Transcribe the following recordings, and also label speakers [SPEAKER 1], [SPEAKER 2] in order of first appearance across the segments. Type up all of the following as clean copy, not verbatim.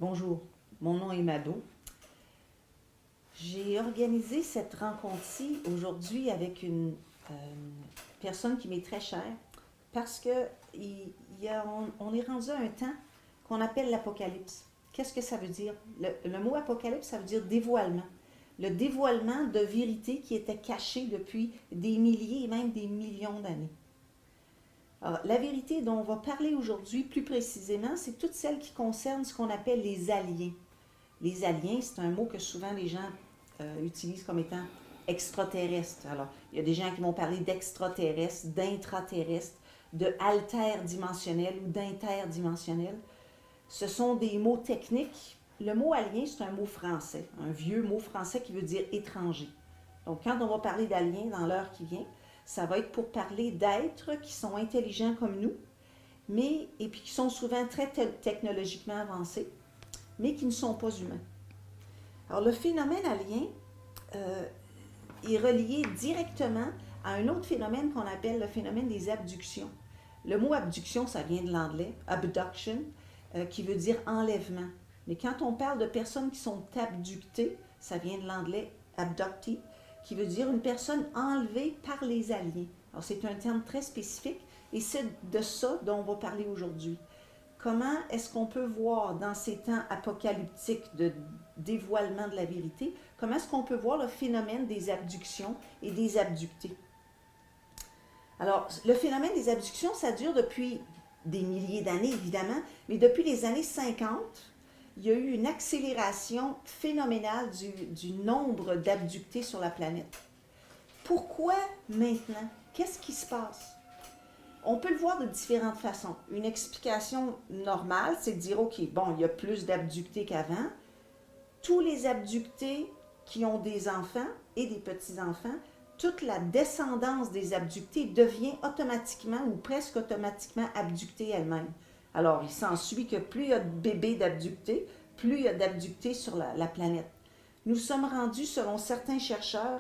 [SPEAKER 1] Bonjour, mon nom est Mado. J'ai organisé cette rencontre-ci aujourd'hui avec une personne qui m'est très chère parce que on est rendu à un temps qu'on appelle l'apocalypse. Qu'est-ce que ça veut dire? Le mot apocalypse, ça veut dire dévoilement. Le dévoilement de vérités qui étaient cachées depuis des milliers et même des millions d'années. Alors, la vérité dont on va parler aujourd'hui, plus précisément, c'est toute celle qui concerne ce qu'on appelle les aliens. Les aliens, c'est un mot que souvent les gens utilisent comme étant extraterrestre. Alors, il y a des gens qui vont parler d'extraterrestres, d'intraterrestres, de alterdimensionnels ou d'interdimensionnels. Ce sont des mots techniques. Le mot alien, c'est un mot français, un vieux mot français qui veut dire étranger. Donc, quand on va parler d'aliens dans l'heure qui vient, ça va être pour parler d'êtres qui sont intelligents comme nous, et puis qui sont souvent très technologiquement avancés, mais qui ne sont pas humains. Alors, le phénomène alien est relié directement à un autre phénomène qu'on appelle le phénomène des abductions. Le mot abduction, ça vient de l'anglais, abduction, qui veut dire enlèvement. Mais quand on parle de personnes qui sont abductées, ça vient de l'anglais abductee, qui veut dire une personne enlevée par les aliens. Alors, c'est un terme très spécifique et c'est de ça dont on va parler aujourd'hui. Comment est-ce qu'on peut voir dans ces temps apocalyptiques de dévoilement de la vérité, comment est-ce qu'on peut voir le phénomène des abductions et des abductés? Alors, le phénomène des abductions, ça dure depuis des milliers d'années, évidemment, mais depuis les années 50, il y a eu une accélération phénoménale du nombre d'abductés sur la planète. Pourquoi maintenant? Qu'est-ce qui se passe? On peut le voir de différentes façons. Une explication normale, c'est de dire, OK, bon, il y a plus d'abductés qu'avant. Tous les abductés qui ont des enfants et des petits-enfants, toute la descendance des abductés devient automatiquement ou presque automatiquement abductée elle-même. Alors, il s'ensuit que plus il y a de bébés d'abductés, plus il y a d'abductés sur la planète. Nous sommes rendus, selon certains chercheurs,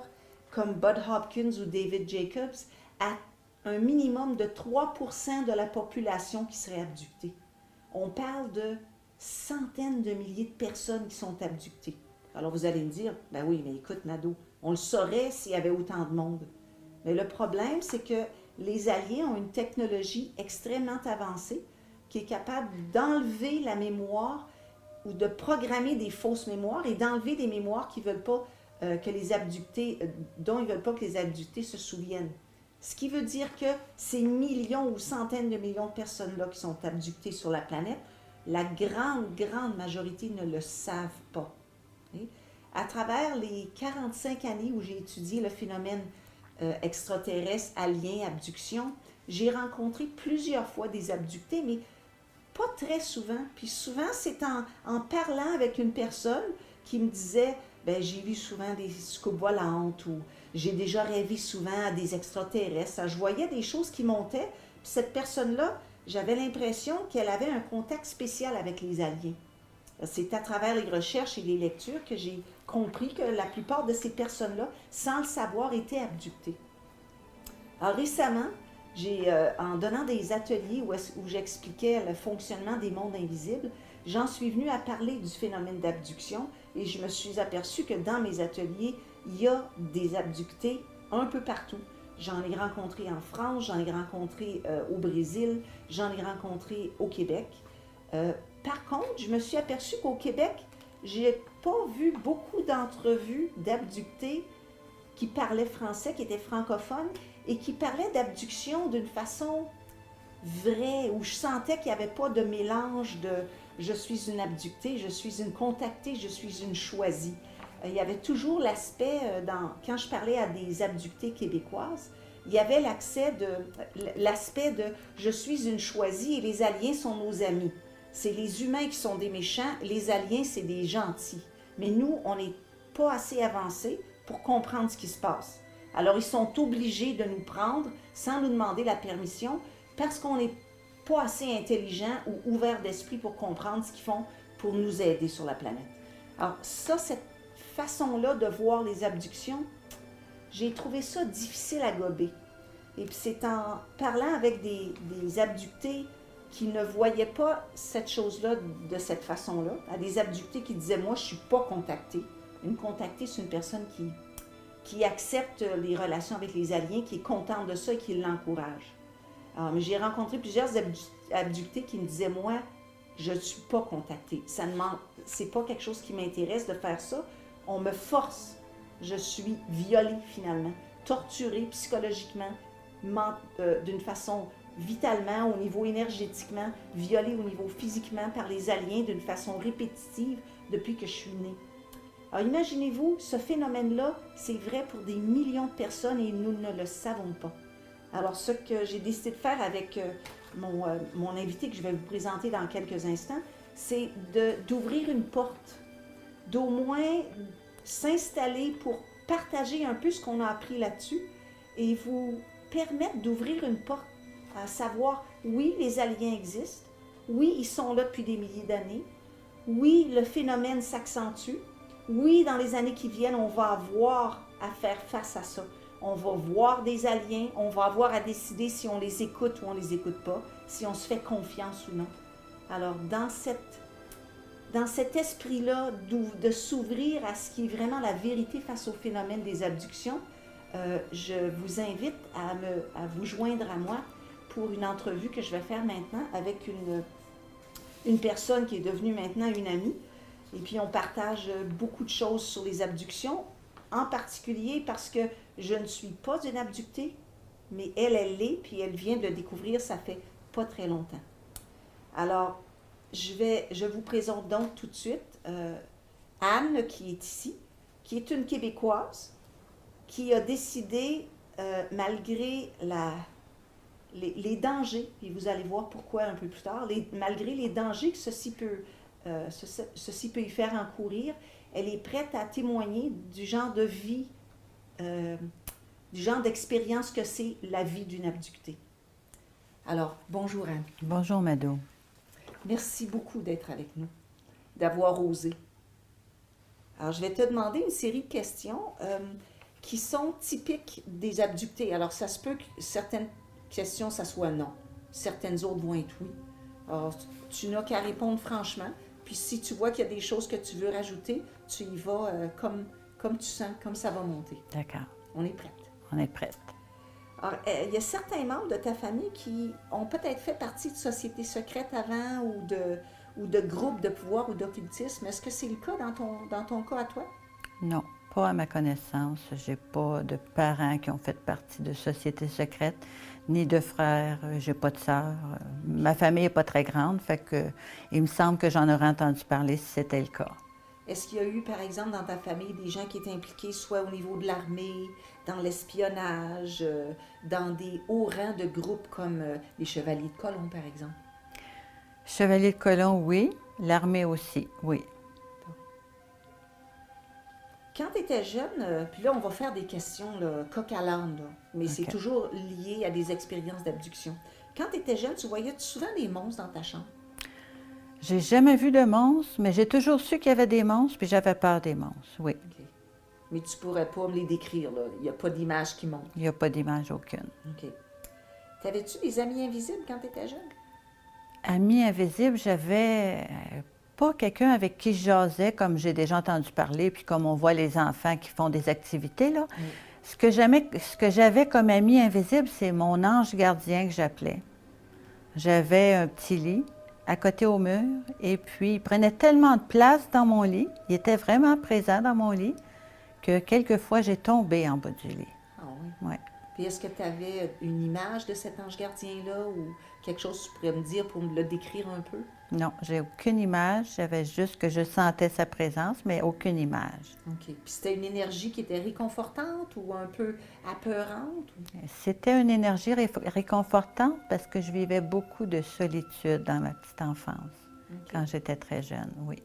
[SPEAKER 1] comme Bud Hopkins ou David Jacobs, à un minimum de 3% de la population qui serait abductée. On parle de centaines de milliers de personnes qui sont abductées. Alors vous allez me dire, ben oui, mais écoute, Nado, on le saurait s'il y avait autant de monde. Mais le problème, c'est que les aliens ont une technologie extrêmement avancée qui est capable d'enlever la mémoire ou de programmer des fausses mémoires et d'enlever des mémoires qui veulent pas que les abductés, dont ils ne veulent pas que les abductés se souviennent. Ce qui veut dire que ces millions ou centaines de millions de personnes-là qui sont abductées sur la planète, la grande majorité ne le savent pas. Okay? À travers les 45 années où j'ai étudié le phénomène extraterrestre, alien, abduction, j'ai rencontré plusieurs fois des abductés, mais pas très souvent. Puis souvent, c'est en parlant avec une personne qui me disait, ben j'ai vu souvent des soucoupes volantes ou j'ai déjà rêvé souvent à des extraterrestres. Je voyais des choses qui montaient. Puis cette personne-là, j'avais l'impression qu'elle avait un contact spécial avec les aliens. C'est à travers les recherches et les lectures que j'ai compris que la plupart de ces personnes-là, sans le savoir, étaient abductées. Alors récemment, en donnant des ateliers où j'expliquais le fonctionnement des mondes invisibles, j'en suis venue à parler du phénomène d'abduction et je me suis aperçue que dans mes ateliers, il y a des abductés un peu partout. J'en ai rencontré en France, j'en ai rencontré au Brésil, j'en ai rencontré au Québec. Par contre, je me suis aperçue qu'au Québec, j'ai pas vu beaucoup d'entrevues d'abductés qui parlaient français, qui étaient francophones et qui parlaient d'abduction d'une façon vraie, où je sentais qu'il n'y avait pas de mélange de je suis une abductée, je suis une contactée, je suis une choisie. Il y avait toujours l'aspect, quand je parlais à des abductées québécoises, il y avait l'aspect de je suis une choisie et les aliens sont nos amis. C'est les humains qui sont des méchants, les aliens, c'est des gentils. Mais nous, on n'est pas assez avancés pour comprendre ce qui se passe. Alors, ils sont obligés de nous prendre sans nous demander la permission parce qu'on n'est pas assez intelligent ou ouvert d'esprit pour comprendre ce qu'ils font pour nous aider sur la planète. Alors, ça, cette façon-là de voir les abductions, j'ai trouvé ça difficile à gober. Et puis, c'est en parlant avec des abductés qui ne voyaient pas cette chose-là de cette façon-là, à des abductés qui disaient « moi, je ne suis pas contactée ». Une contactée, c'est une personne qui accepte les relations avec les aliens, qui est contente de ça et qui l'encourage. Alors, mais j'ai rencontré plusieurs abductés qui me disaient « moi, je ne suis pas contactée. C'est pas quelque chose qui m'intéresse de faire ça. On me force. Je suis violée finalement, torturée psychologiquement, d'une façon vitalement, au niveau énergétiquement, violée au niveau physiquement par les aliens d'une façon répétitive depuis que je suis née. » Alors imaginez-vous, ce phénomène-là, c'est vrai pour des millions de personnes et nous ne le savons pas. Alors ce que j'ai décidé de faire avec mon invité que je vais vous présenter dans quelques instants, c'est d'ouvrir une porte, d'au moins s'installer pour partager un peu ce qu'on a appris là-dessus et vous permettre d'ouvrir une porte à savoir, oui, les aliens existent, oui, ils sont là depuis des milliers d'années, oui, le phénomène s'accentue, oui, dans les années qui viennent, on va avoir à faire face à ça. On va voir des aliens, on va avoir à décider si on les écoute ou on ne les écoute pas, si on se fait confiance ou non. Alors, dans cet esprit-là de s'ouvrir à ce qui est vraiment la vérité face au phénomène des abductions, je vous invite à vous joindre à moi pour une entrevue que je vais faire maintenant avec une personne qui est devenue maintenant une amie. Et puis, on partage beaucoup de choses sur les abductions, en particulier parce que je ne suis pas une abductée, mais elle l'est, puis elle vient de le découvrir, ça fait pas très longtemps. Alors, je vous présente donc tout de suite Anne, qui est ici, qui est une Québécoise, qui a décidé, malgré les dangers, et vous allez voir pourquoi un peu plus tard, malgré les dangers que ceci peut y faire encourir, elle est prête à témoigner du genre de vie, du genre d'expérience que c'est la vie d'une abductée. Alors, bonjour Anne.
[SPEAKER 2] Bonjour Mado.
[SPEAKER 1] Merci beaucoup d'être avec nous, d'avoir osé. Alors, je vais te demander une série de questions qui sont typiques des abductés. Alors, ça se peut que certaines questions, ça soit non. Certaines autres vont être oui. Alors, tu n'as qu'à répondre franchement. Puis si tu vois qu'il y a des choses que tu veux rajouter, tu y vas comme tu sens, comme ça va monter.
[SPEAKER 2] D'accord.
[SPEAKER 1] On est prête.
[SPEAKER 2] On est prête.
[SPEAKER 1] Alors, il y a certains membres de ta famille qui ont peut-être fait partie de sociétés secrètes avant ou de groupes de pouvoir ou d'occultisme. Est-ce que c'est le cas dans ton cas à toi?
[SPEAKER 2] Non, pas à ma connaissance. J'ai pas de parents qui ont fait partie de sociétés secrètes, ni de frères. J'ai pas de sœurs. Ma famille n'est pas très grande, fait que il me semble que j'en aurais entendu parler si c'était le cas.
[SPEAKER 1] Est-ce qu'il y a eu, par exemple, dans ta famille, des gens qui étaient impliqués soit au niveau de l'armée, dans l'espionnage, dans des hauts rangs de groupes comme les Chevaliers de Colomb, par exemple?
[SPEAKER 2] Chevalier de Colomb, oui. L'armée aussi, oui.
[SPEAKER 1] Quand tu étais jeune, puis là, on va faire des questions là, coq à l'âne, là, mais c'est toujours lié à des expériences d'abduction. Quand tu étais jeune, tu voyais souvent des monstres dans ta chambre?
[SPEAKER 2] J'ai jamais vu de monstres, mais j'ai toujours su qu'il y avait des monstres, puis j'avais peur des monstres, oui.
[SPEAKER 1] OK. Mais tu pourrais pas me les décrire, là. Il n'y a pas d'image qui montre.
[SPEAKER 2] Il n'y a pas d'image aucune.
[SPEAKER 1] OK. T'avais-tu des amis invisibles quand tu étais jeune?
[SPEAKER 2] Amis invisibles, j'avais pas quelqu'un avec qui je jasais, comme j'ai déjà entendu parler, puis comme on voit les enfants qui font des activités, là.
[SPEAKER 1] Oui.
[SPEAKER 2] Ce que j'avais comme ami invisible, c'est mon ange gardien que j'appelais. J'avais un petit lit à côté au mur, et puis il prenait tellement de place dans mon lit, il était vraiment présent dans mon lit, que quelquefois j'ai tombé en bas du lit.
[SPEAKER 1] Ah oui?
[SPEAKER 2] Ouais.
[SPEAKER 1] Puis est-ce que tu avais une image de cet ange gardien-là ou quelque chose que tu pourrais me dire pour me le décrire un peu?
[SPEAKER 2] Non, j'ai aucune image, j'avais juste que je sentais sa présence, mais aucune image.
[SPEAKER 1] OK. Puis c'était une énergie qui était réconfortante ou un peu apeurante?
[SPEAKER 2] C'était une énergie réconfortante parce que je vivais beaucoup de solitude dans ma petite enfance, quand j'étais très jeune, oui.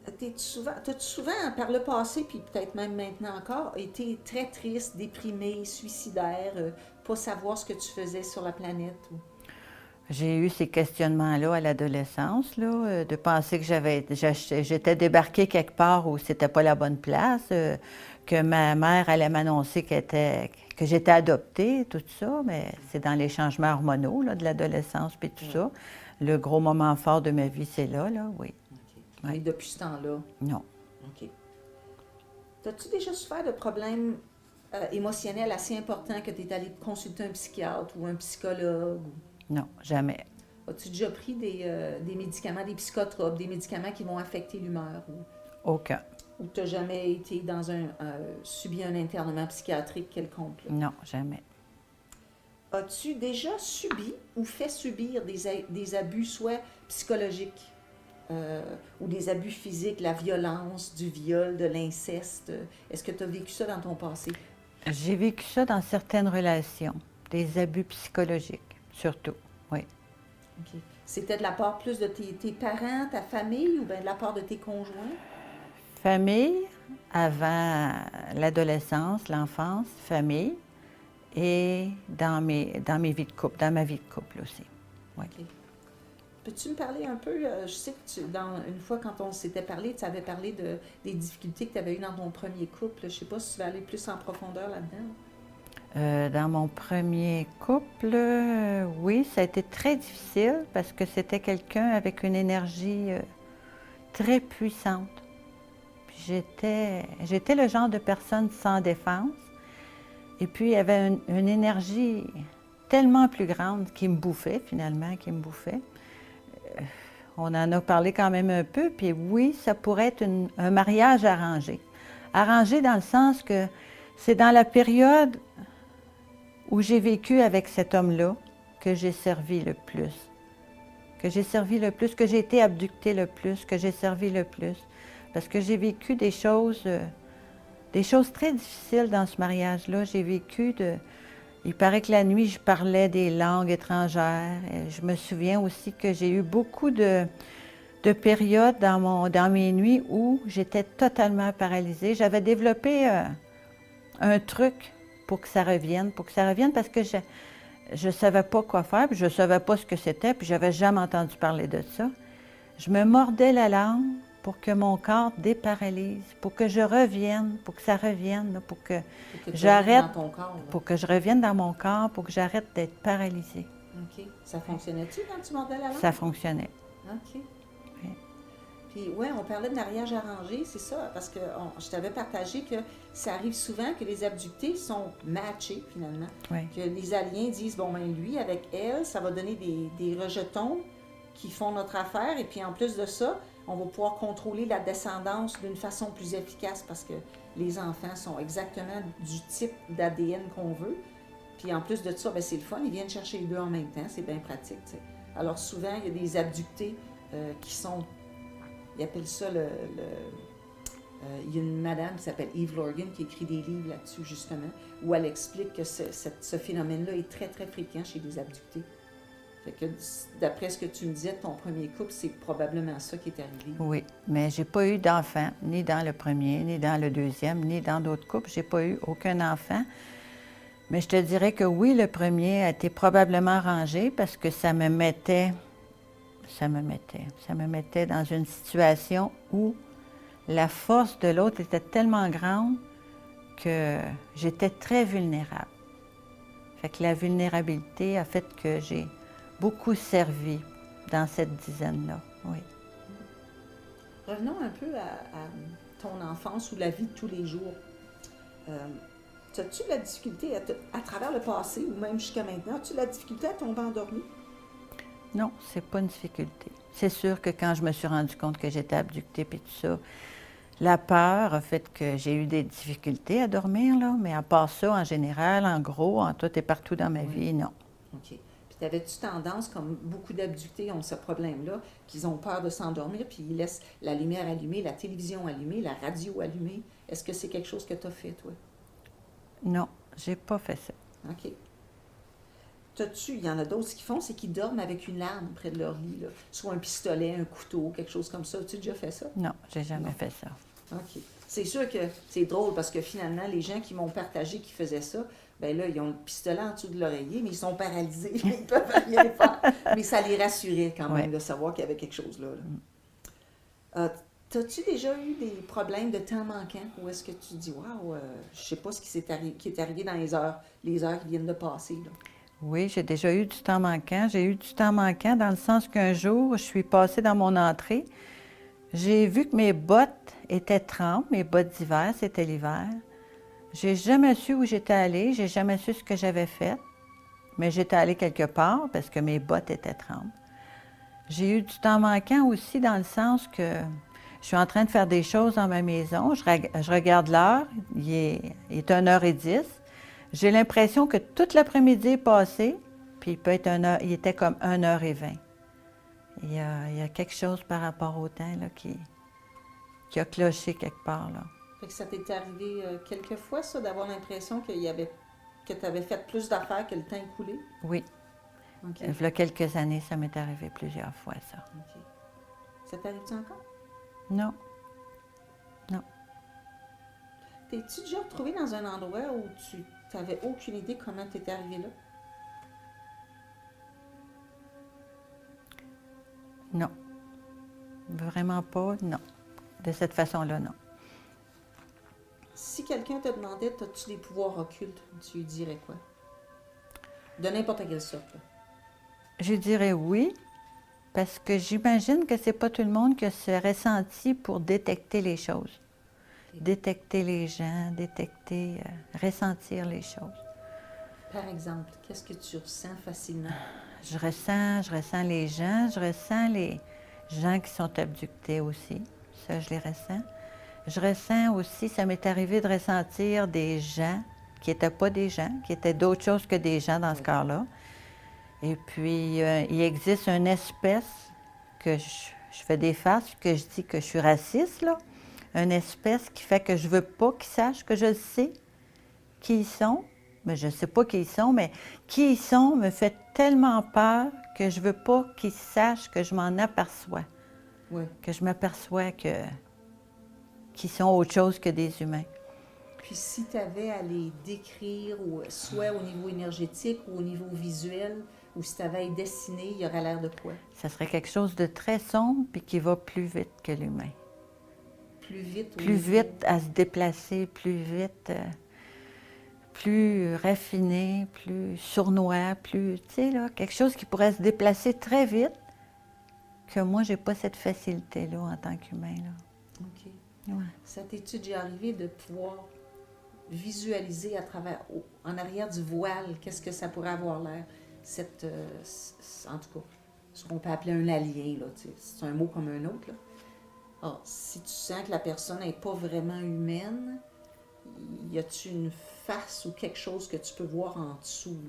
[SPEAKER 1] T'as-tu souvent, par le passé, puis peut-être même maintenant encore, été très triste, déprimé, suicidaire, pas savoir ce que tu faisais sur la planète? Ou...
[SPEAKER 2] J'ai eu ces questionnements-là à l'adolescence, là, de penser que j'étais débarquée quelque part où c'était pas la bonne place, que ma mère allait m'annoncer que j'étais adoptée, tout ça, mais c'est dans les changements hormonaux là, de l'adolescence puis tout ça. Le gros moment fort de ma vie, c'est là, oui.
[SPEAKER 1] OK.
[SPEAKER 2] Ouais.
[SPEAKER 1] Mais depuis ce temps-là,
[SPEAKER 2] Non.
[SPEAKER 1] OK. As-tu déjà souffert de problèmes émotionnels assez importants que tu es allé consulter un psychiatre ou un psychologue?
[SPEAKER 2] Non, jamais.
[SPEAKER 1] As-tu déjà pris des médicaments, des psychotropes, des médicaments qui vont affecter l'humeur?
[SPEAKER 2] Aucun.
[SPEAKER 1] Ou tu n'as jamais été subi un internement psychiatrique quelconque? Là?
[SPEAKER 2] Non, jamais.
[SPEAKER 1] As-tu déjà subi ou fait subir des abus, soit psychologiques ou des abus physiques, la violence, du viol, de l'inceste? Est-ce que tu as vécu ça dans ton passé?
[SPEAKER 2] J'ai vécu ça dans certaines relations, des abus psychologiques, surtout, oui.
[SPEAKER 1] OK. C'était de la part plus de tes parents, ta famille, ou bien de la part de tes conjoints?
[SPEAKER 2] Famille, avant l'adolescence, l'enfance, famille, et dans mes vies de couple, dans ma vie de couple aussi. Oui.
[SPEAKER 1] OK. Peux-tu me parler un peu, je sais que une fois quand on s'était parlé, tu avais parlé des difficultés que tu avais eues dans ton premier couple. Je ne sais pas si tu vas aller plus en profondeur là-dedans.
[SPEAKER 2] Dans mon premier couple, oui, ça a été très difficile parce que c'était quelqu'un avec une énergie très puissante. Puis j'étais le genre de personne sans défense. Et puis, il y avait une énergie tellement plus grande qui me bouffait, finalement, qui me bouffait. On en a parlé quand même un peu, puis oui, ça pourrait être un mariage arrangé. Arrangé dans le sens que c'est dans la période où j'ai vécu avec cet homme-là que j'ai servi le plus. Que j'ai servi le plus, que j'ai été abductée le plus, que j'ai servi le plus. Parce que j'ai vécu des choses très difficiles dans ce mariage-là. J'ai vécu Il paraît que la nuit, je parlais des langues étrangères. Et je me souviens aussi que j'ai eu beaucoup de périodes dans mes nuits où j'étais totalement paralysée. J'avais développé un truc pour que ça revienne parce que je ne savais pas quoi faire, puis je ne savais pas ce que c'était, puis je n'avais jamais entendu parler de ça. Je me mordais la langue pour que mon corps déparalyse, pour que je revienne, pour que ça revienne, là, pour que j'arrête,
[SPEAKER 1] dans ton corps, là.
[SPEAKER 2] pour que je revienne dans mon corps, pour que j'arrête d'être paralysée.
[SPEAKER 1] OK. Ça fonctionnait-tu quand tu mordais la langue?
[SPEAKER 2] Ça fonctionnait.
[SPEAKER 1] OK.
[SPEAKER 2] Oui.
[SPEAKER 1] Puis, oui, on parlait de mariage arrangé, c'est ça, parce que je t'avais partagé que ça arrive souvent que les abductés sont matchés, finalement.
[SPEAKER 2] Oui.
[SPEAKER 1] Que les aliens disent, bon, ben lui, avec elle, ça va donner des rejetons qui font notre affaire, et puis en plus de ça, on va pouvoir contrôler la descendance d'une façon plus efficace parce que les enfants sont exactement du type d'ADN qu'on veut. Puis en plus de ça, ben c'est le fun, ils viennent chercher les deux en même temps, c'est bien pratique, tu sais. Alors souvent, il y a des abductés qui sont, ils appellent ça il y a une madame qui s'appelle Eve Lorgan qui écrit des livres là-dessus justement, où elle explique que ce phénomène-là est très très fréquent chez les abductés. Fait que d'après ce que tu me disais de ton premier couple, c'est probablement ça qui est arrivé.
[SPEAKER 2] Oui, mais j'ai pas eu d'enfant, ni dans le premier, ni dans le deuxième, ni dans d'autres couples. J'ai pas eu aucun enfant. Mais je te dirais que oui, le premier a été probablement arrangé parce que ça me mettait dans une situation où la force de l'autre était tellement grande que j'étais très vulnérable. Fait que la vulnérabilité a fait que j'ai beaucoup servi dans cette dizaine-là, oui.
[SPEAKER 1] Revenons un peu à ton enfance ou la vie de tous les jours. As-tu la difficulté, à travers le passé ou même jusqu'à maintenant, as-tu la difficulté à tomber endormi?
[SPEAKER 2] Non, c'est pas une difficulté. C'est sûr que quand je me suis rendu compte que j'étais abductée et tout ça, la peur a fait que j'ai eu des difficultés à dormir, là, mais à part ça, en général, en gros, en tout et partout dans ma vie, non.
[SPEAKER 1] OK. Puis t'avais-tu tendance, comme beaucoup d'abductés ont ce problème-là, qu'ils ont peur de s'endormir, puis ils laissent la lumière allumée, la télévision allumée, la radio allumée? Est-ce que c'est quelque chose que tu as fait, toi?
[SPEAKER 2] Non, j'ai pas fait ça.
[SPEAKER 1] OK. Il y en a d'autres qui font, c'est qu'ils dorment avec une arme près de leur lit, là. Soit un pistolet, un couteau, quelque chose comme ça. As-tu déjà fait ça?
[SPEAKER 2] Non, j'ai jamais fait ça.
[SPEAKER 1] OK. C'est sûr que c'est drôle parce que finalement, les gens qui m'ont partagé qu'ils faisaient ça, ben là, ils ont le pistolet en dessous de l'oreiller, mais ils sont paralysés, ils ne peuvent rien faire. Mais ça les rassurait quand même
[SPEAKER 2] Ouais.
[SPEAKER 1] de savoir qu'il y avait quelque chose là. T'as-tu déjà eu des problèmes de temps manquant ou est-ce que tu dis, waouh, je sais pas ce qui est arrivé dans les heures qui viennent de passer, là?
[SPEAKER 2] Oui, j'ai déjà eu du temps manquant. J'ai eu du temps manquant dans le sens qu'un jour, je suis passée dans mon entrée. J'ai vu que mes bottes étaient trempes, mes bottes d'hiver, c'était l'hiver. J'ai jamais su où j'étais allée, j'ai jamais su ce que j'avais fait, mais j'étais allée quelque part parce que mes bottes étaient trempes. J'ai eu du temps manquant aussi dans le sens que je suis en train de faire des choses dans ma maison. Je regarde l'heure, il est 1h10. J'ai l'impression que toute l'après-midi est passé, puis il était comme 1h20. Il y a quelque chose par rapport au temps là, qui a cloché quelque part. Là.
[SPEAKER 1] Fait que ça t'est arrivé quelques fois, ça, d'avoir l'impression que tu avais fait plus d'affaires que le temps écoulé?
[SPEAKER 2] Oui,
[SPEAKER 1] OK.
[SPEAKER 2] il y a quelques années, ça m'est arrivé plusieurs fois, ça.
[SPEAKER 1] OK. Ça t'arrive-tu encore?
[SPEAKER 2] Non,
[SPEAKER 1] T'es-tu déjà retrouvé dans un endroit où tu n'avais aucune idée comment tu étais arrivé là?
[SPEAKER 2] non. Vraiment pas, non. De cette façon-là, non.
[SPEAKER 1] Si quelqu'un te demandait, as-tu des pouvoirs occultes, tu lui dirais quoi? De n'importe quelle sorte, là.
[SPEAKER 2] Je dirais oui, parce que j'imagine que c'est pas tout le monde qui a ce ressenti pour détecter les choses. Détecter les gens, ressentir les choses.
[SPEAKER 1] Par exemple, qu'est-ce que tu ressens facilement?
[SPEAKER 2] Je ressens les gens, je ressens les gens qui sont abductés aussi. Ça, je les ressens. Je ressens aussi, ça m'est arrivé de ressentir des gens qui n'étaient pas des gens, qui étaient d'autres choses que des gens dans ce cas-là. Et puis, il existe une espèce que je fais des faces, que je dis que je suis raciste, là. Une espèce qui fait que je veux pas qu'ils sachent que je sais qui ils sont. Mais je ne sais pas qui ils sont, mais qui ils sont me fait tellement peur que je veux pas qu'ils sachent que je m'en aperçois.
[SPEAKER 1] Oui.
[SPEAKER 2] Que je m'aperçois qu'ils sont autre chose que des humains.
[SPEAKER 1] Puis si tu avais à les décrire, ou soit au niveau énergétique ou au niveau visuel, ou si tu avais à les dessiner, il y aurait l'air de quoi?
[SPEAKER 2] Ça serait quelque chose de très sombre puis qui va plus vite que l'humain.
[SPEAKER 1] Plus vite?
[SPEAKER 2] Plus vite à se déplacer, plus vite, plus raffiné, plus sournois, plus, tu sais, là, quelque chose qui pourrait se déplacer très vite, que moi, j'ai pas cette facilité-là en tant qu'humain, là.
[SPEAKER 1] OK.
[SPEAKER 2] Ouais.
[SPEAKER 1] Ça t'est-tu déjà arrivé de pouvoir visualiser à travers, en arrière du voile, qu'est-ce que ça pourrait avoir l'air? En tout cas, ce qu'on peut appeler un alien, là, tu sais, c'est un mot comme un autre, là. Alors, si tu sens que la personne n'est pas vraiment humaine, y a-tu une face ou quelque chose que tu peux voir en dessous,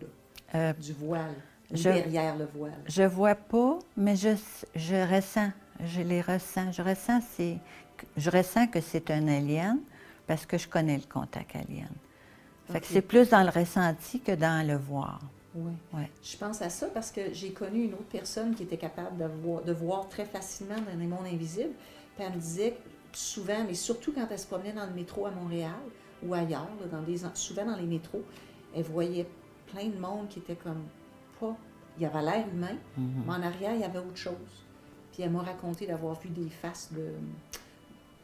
[SPEAKER 1] là, du voile, ou derrière le voile?
[SPEAKER 2] Je vois pas, mais je ressens, je les ressens. Je ressens que c'est un alien parce que je connais le contact alien. Fait que c'est plus dans le ressenti que dans le voir.
[SPEAKER 1] Oui.
[SPEAKER 2] Ouais.
[SPEAKER 1] Je pense à ça parce que j'ai connu une autre personne qui était capable de voir très facilement dans les mondes invisibles. Puis elle me disait que souvent, mais surtout quand elle se promenait dans le métro à Montréal ou ailleurs, là, souvent dans les métros, elle voyait plein de monde qui était comme pas. Il y avait l'air humain, mais en arrière, il y avait autre chose. Puis elle m'a raconté d'avoir vu des faces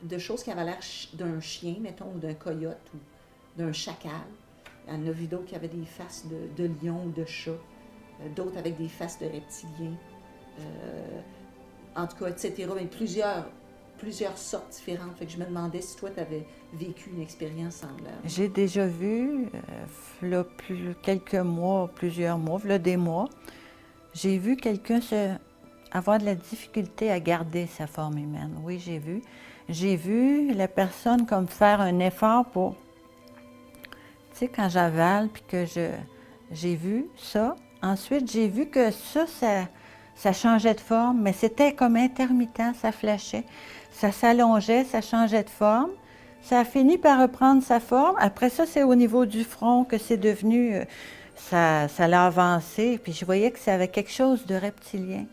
[SPEAKER 1] de choses qui avaient l'air d'un chien, mettons, ou d'un coyote, ou d'un chacal. Elle en a vu d'autres qui avaient des faces de lion ou de chat, d'autres avec des faces de reptiliens, en tout cas, etc. Mais plusieurs sortes différentes. Fait que je me demandais si toi, tu avais vécu une expérience semblable.
[SPEAKER 2] J'ai déjà vu, là, quelques mois, plusieurs mois, là, des mois, j'ai vu quelqu'un avoir de la difficulté à garder sa forme humaine. Oui, j'ai vu. J'ai vu la personne comme faire un effort pour... Tu sais, quand j'avale, puis que j'ai vu ça. Ensuite, j'ai vu que ça changeait de forme, mais c'était comme intermittent, ça flashait. Ça s'allongeait, ça changeait de forme. Ça a fini par reprendre sa forme. Après ça, c'est au niveau du front que c'est devenu... ça l'a avancé, puis je voyais que ça avait quelque chose de reptilien,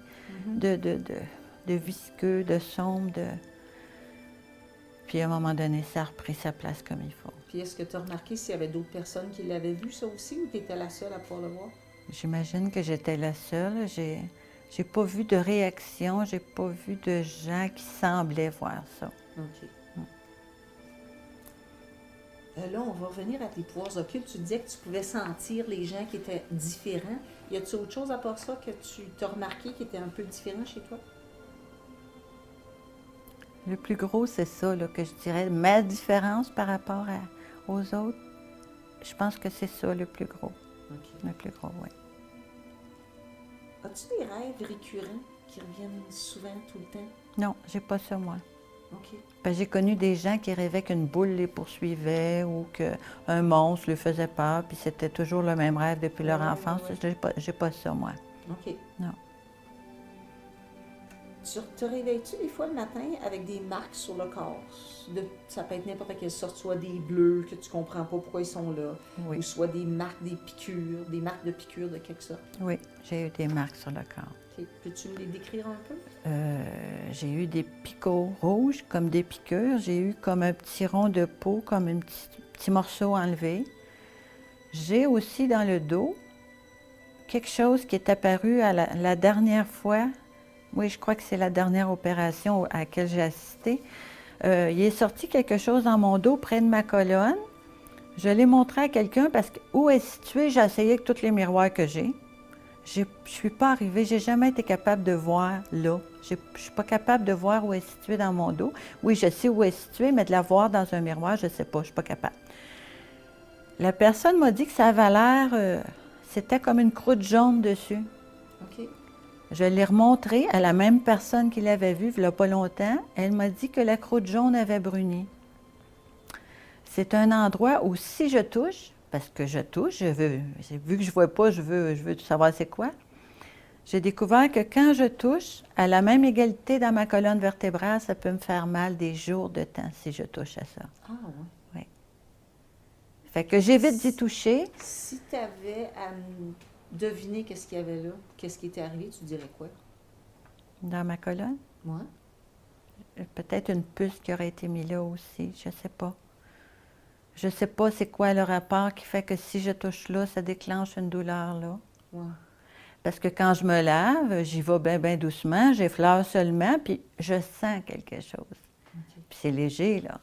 [SPEAKER 2] de visqueux, de sombre, Puis à un moment donné, ça a repris sa place comme il faut.
[SPEAKER 1] Puis est-ce que tu as remarqué s'il y avait d'autres personnes qui l'avaient vu, ça aussi, ou tu étais la seule à pouvoir le voir?
[SPEAKER 2] J'imagine que j'étais la seule. J'ai pas vu de réaction, j'ai pas vu de gens qui semblaient voir ça.
[SPEAKER 1] OK. Là, on va revenir à tes pouvoirs occultes. Tu disais que tu pouvais sentir les gens qui étaient différents. Y a-t-il autre chose à part ça que tu t'as remarqué qui était un peu différent chez toi?
[SPEAKER 2] Le plus gros, c'est ça, là, que je dirais. Ma différence par rapport aux autres, je pense que c'est ça le plus gros.
[SPEAKER 1] OK.
[SPEAKER 2] Le plus gros, oui.
[SPEAKER 1] As-tu des rêves récurrents qui reviennent souvent, tout le temps?
[SPEAKER 2] Non, j'ai pas ça, moi.
[SPEAKER 1] OK.
[SPEAKER 2] Ben, j'ai connu des gens qui rêvaient qu'une boule les poursuivait ou qu'un monstre leur faisait peur, puis c'était toujours le même rêve depuis leur
[SPEAKER 1] Ouais,
[SPEAKER 2] enfance.
[SPEAKER 1] ouais.
[SPEAKER 2] J'ai pas ça, moi.
[SPEAKER 1] OK.
[SPEAKER 2] Non.
[SPEAKER 1] Tu te réveilles-tu des fois le matin avec des marques sur le corps? Ça peut être n'importe quelle sorte, soit des bleus que tu comprends pas pourquoi ils sont là,
[SPEAKER 2] Oui.
[SPEAKER 1] ou soit des marques, des piqûres, des marques de piqûres de quelque sorte.
[SPEAKER 2] Oui, j'ai eu des marques sur le corps.
[SPEAKER 1] OK. Peux-tu me les décrire un peu?
[SPEAKER 2] J'ai eu des picots rouges, comme des piqûres. J'ai eu comme un petit rond de peau, comme un petit morceau enlevé. J'ai aussi dans le dos quelque chose qui est apparu à la dernière fois. Oui, je crois que c'est la dernière opération à laquelle j'ai assisté. Il est sorti quelque chose dans mon dos, près de ma colonne. Je l'ai montré à quelqu'un parce que où est situé, j'ai essayé avec tous les miroirs que j'ai. Je ne suis pas arrivée, j'ai jamais été capable de voir là. Je ne suis pas capable de voir où est situé dans mon dos. Oui, je sais où est situé, mais de la voir dans un miroir, je ne sais pas, je ne suis pas capable. La personne m'a dit que ça avait l'air, c'était comme une croûte jaune dessus.
[SPEAKER 1] OK.
[SPEAKER 2] Je l'ai remontré à la même personne qui l'avait vu il n'y a pas longtemps. Elle m'a dit que la croûte jaune avait bruni. C'est un endroit où si je touche, parce que je touche, vu que je ne vois pas, je veux savoir c'est quoi. J'ai découvert que quand je touche, à la même égalité dans ma colonne vertébrale, ça peut me faire mal des jours de temps si je touche à ça.
[SPEAKER 1] Ah, ouais.
[SPEAKER 2] Oui. Fait que j'évite d'y toucher.
[SPEAKER 1] Si tu avais à deviner qu'est-ce qu'il y avait là, qu'est-ce qui était arrivé, tu dirais quoi?
[SPEAKER 2] Dans ma colonne.
[SPEAKER 1] Moi?
[SPEAKER 2] Peut-être une puce qui aurait été mise là aussi, je ne sais pas. Je ne sais pas c'est quoi le rapport qui fait que si je touche là, ça déclenche une douleur là.
[SPEAKER 1] Ouais.
[SPEAKER 2] Parce que quand je me lave, j'y vais bien doucement, j'effleure seulement, puis je sens quelque chose.
[SPEAKER 1] OK.
[SPEAKER 2] Puis c'est léger, là.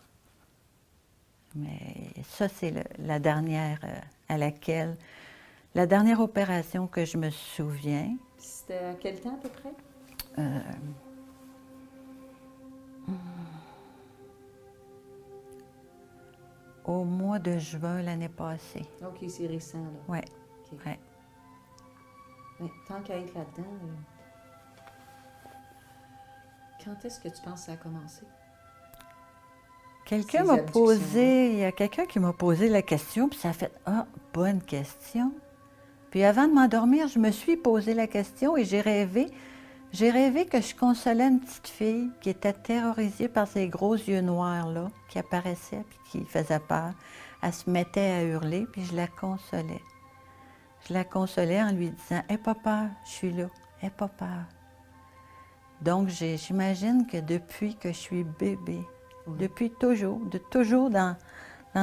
[SPEAKER 2] Mais ça, c'est la dernière la dernière opération que je me souviens.
[SPEAKER 1] Puis c'était à quel temps à peu près?
[SPEAKER 2] euh, au mois de juin l'année passée.
[SPEAKER 1] OK, c'est récent, là.
[SPEAKER 2] Oui,
[SPEAKER 1] OK.
[SPEAKER 2] oui.
[SPEAKER 1] Mais tant qu'à être là-dedans, quand est-ce que tu penses que ça a commencé?
[SPEAKER 2] Quelqu'un
[SPEAKER 1] Ces
[SPEAKER 2] m'a
[SPEAKER 1] abductions-là.
[SPEAKER 2] posé, il y a quelqu'un qui m'a posé la question, puis ça a fait « Ah, bonne question ». Puis avant de m'endormir, je me suis posé la question et j'ai rêvé que je consolais une petite fille qui était terrorisée par ces gros yeux noirs là, qui apparaissaient puis qui faisaient peur. Elle se mettait à hurler, puis je la consolais. Je la consolais en lui disant « Aie pas peur, je suis là, aie pas peur ». Donc j'imagine que depuis que je suis bébé, depuis toujours, dans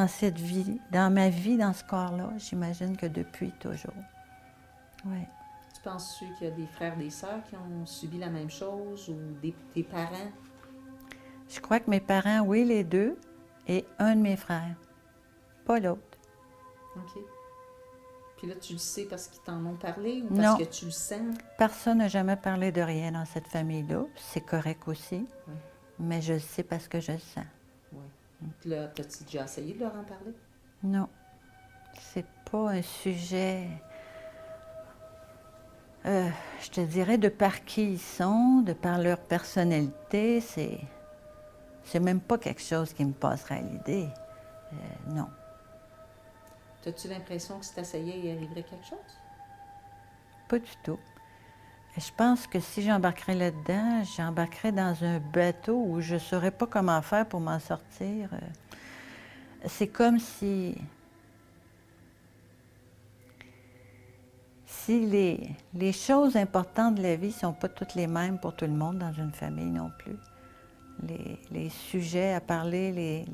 [SPEAKER 2] cette vie, dans ma vie, dans ce corps-là, j'imagine que depuis toujours. Oui.
[SPEAKER 1] Tu penses-tu qu'il y a des frères, des sœurs qui ont subi la même chose ou tes parents?
[SPEAKER 2] Je crois que mes parents, oui, les deux, et un de mes frères. Pas l'autre.
[SPEAKER 1] OK. Puis là, tu le sais parce qu'ils t'en ont parlé ou parce
[SPEAKER 2] Non.
[SPEAKER 1] que tu le sens?
[SPEAKER 2] Personne n'a jamais parlé de rien dans cette famille-là. C'est correct aussi.
[SPEAKER 1] Oui.
[SPEAKER 2] Mais je le sais parce que je le sens.
[SPEAKER 1] Oui. Puis là, as-tu déjà essayé de leur en parler?
[SPEAKER 2] Non. C'est pas un sujet. Je te dirais de par qui ils sont, de par leur personnalité, c'est même pas quelque chose qui me passerait à l'idée. Non.
[SPEAKER 1] As-tu l'impression que si tu essayais, il arriverait quelque chose?
[SPEAKER 2] Pas du tout. Je pense que si j'embarquerais là-dedans, j'embarquerais dans un bateau où je ne saurais pas comment faire pour m'en sortir. C'est comme si les choses importantes de la vie ne sont pas toutes les mêmes pour tout le monde dans une famille non plus. les sujets à parler,